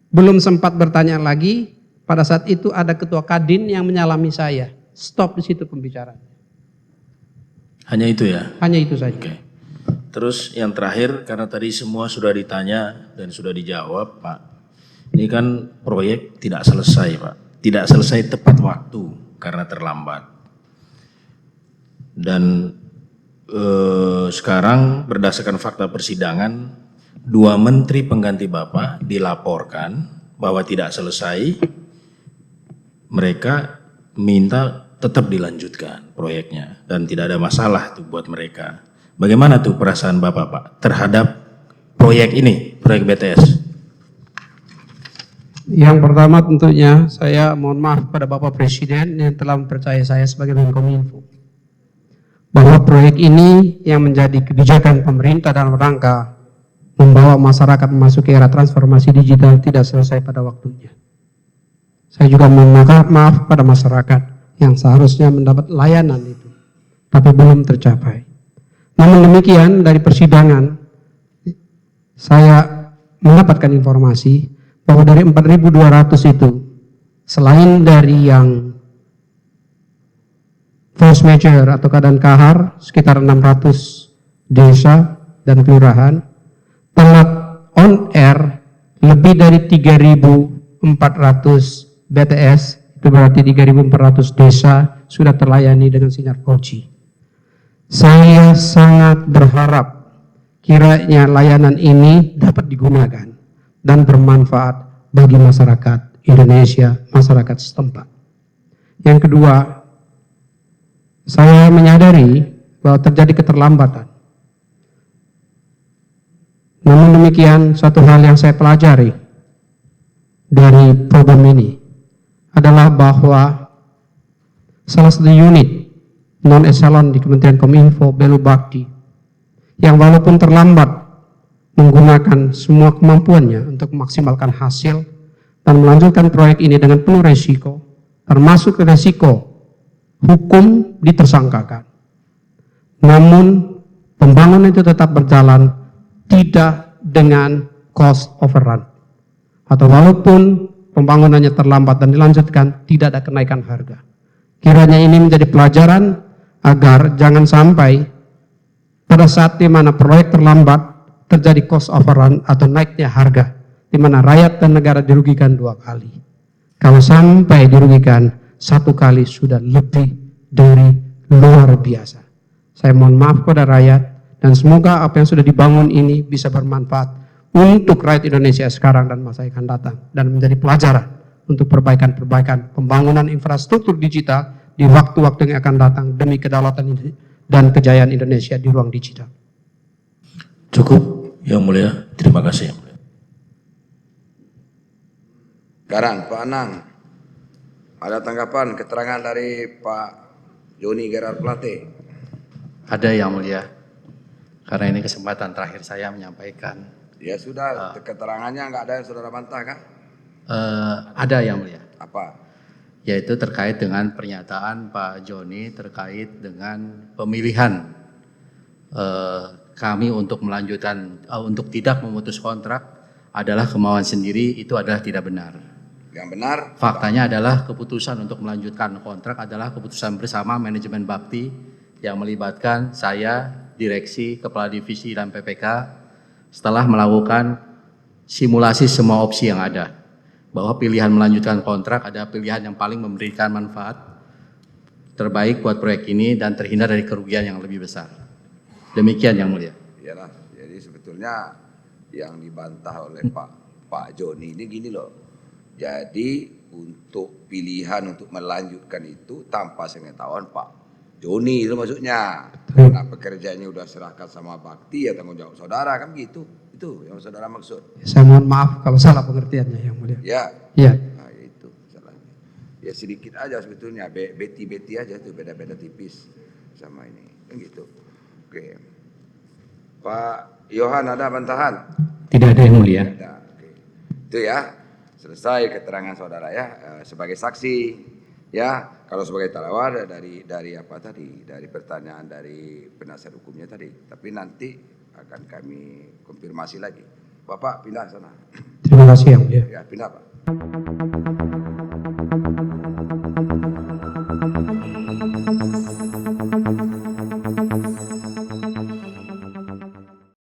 Belum sempat bertanya lagi, pada saat itu ada ketua Kadin yang menyalami saya. Stop di situ pembicaraan. Hanya itu ya? Hanya itu saja. Oke. Terus yang terakhir, karena tadi semua sudah ditanya dan sudah dijawab, Pak. Ini kan proyek tidak selesai, Pak. Tidak selesai tepat waktu karena terlambat. Dan sekarang berdasarkan fakta persidangan, 2 menteri pengganti Bapak dilaporkan bahwa tidak selesai. Mereka minta tetap dilanjutkan proyeknya dan tidak ada masalah tuh buat mereka. Bagaimana tuh perasaan Bapak, Pak, terhadap proyek ini, proyek BTS? Yang pertama tentunya saya mohon maaf pada Bapak Presiden yang telah mempercayai saya sebagai Menkominfo. Bahwa proyek ini yang menjadi kebijakan pemerintah dalam rangka membawa masyarakat memasuki era transformasi digital tidak selesai pada waktunya. Saya juga mohon maaf pada masyarakat yang seharusnya mendapat layanan itu, tapi belum tercapai. Namun demikian dari persidangan saya mendapatkan informasi bahwa dari 4.200 itu selain dari yang force majeure atau keadaan kahar sekitar 600 desa dan kelurahan telah on air lebih dari 3.400 BTS, itu berarti 3.400 desa sudah terlayani dengan sinyal 4G. Saya sangat berharap kiranya layanan ini dapat digunakan dan bermanfaat bagi masyarakat Indonesia, masyarakat setempat. Yang kedua, saya menyadari bahwa terjadi keterlambatan. Namun demikian, suatu hal yang saya pelajari dari problem ini adalah bahwa salah satu unit non-eselon di Kementerian Kominfo, Belu Bakti, yang walaupun terlambat menggunakan semua kemampuannya untuk memaksimalkan hasil dan melanjutkan proyek ini dengan penuh resiko, termasuk resiko hukum ditersangkakan. Namun pembangunan itu tetap berjalan tidak dengan cost overrun. Atau walaupun pembangunannya terlambat dan dilanjutkan, tidak ada kenaikan harga. Kiranya ini menjadi pelajaran agar jangan sampai pada saat di mana proyek terlambat terjadi cost overrun atau naiknya harga, di mana rakyat dan negara dirugikan dua kali. Kalau sampai dirugikan satu kali sudah lebih dari luar biasa. Saya mohon maaf kepada rakyat dan semoga apa yang sudah dibangun ini bisa bermanfaat untuk rakyat Indonesia sekarang dan masa yang akan datang dan menjadi pelajaran untuk perbaikan-perbaikan pembangunan infrastruktur digital di waktu-waktu yang akan datang demi kedaulatan dan kejayaan Indonesia di ruang digital. Cukup, Yang Mulia. Terima kasih, Yang Mulia. Sekarang Pak Anang, ada tanggapan keterangan dari Pak Joni Gerard Plate? Ada Yang Mulia, karena ini kesempatan terakhir saya menyampaikan. Ya sudah, keterangannya nggak ada yang saudara bantah kan? Ada Yang Mulia. Apa? Yaitu terkait dengan pernyataan Pak Joni terkait dengan pemilihan kami untuk melanjutkan, untuk tidak memutus kontrak adalah kemauan sendiri, itu adalah tidak benar. Yang benar? Faktanya adalah keputusan untuk melanjutkan kontrak adalah keputusan bersama manajemen Bakti yang melibatkan saya, direksi, kepala divisi dan PPK setelah melakukan simulasi semua opsi yang ada. Bahwa pilihan melanjutkan kontrak adalah pilihan yang paling memberikan manfaat terbaik buat proyek ini dan terhindar dari kerugian yang lebih besar. Demikian Yang Mulia. Iyalah, jadi sebetulnya yang dibantah oleh Pak Joni ini gini loh. Jadi untuk pilihan untuk melanjutkan itu tanpa pengetahuan Pak Joni itu maksudnya. Karena pekerjaannya udah serahkan sama Bakti ya tanggung jawab saudara kan gitu. Itu yang saudara maksud. Saya mohon maaf kalau salah pengertiannya Yang Mulia. Ya. Ya. Nah, itu salahnya. Ya sedikit aja sebetulnya, beti aja itu beda-beda tipis sama ini. Kan gitu. Oke. Pak Yohan ada bantahan? Tidak ada Yang Mulia. Ada. Oke. Itu ya. Selesai keterangan saudara ya sebagai saksi ya. Kalau sebagai terdakwa dari apa tadi? Dari pertanyaan dari penasihat hukumnya tadi. Tapi nanti akan kami konfirmasi lagi. Bapak pindah sana. Terima kasih Yang Mulia. Ya, pindah Pak.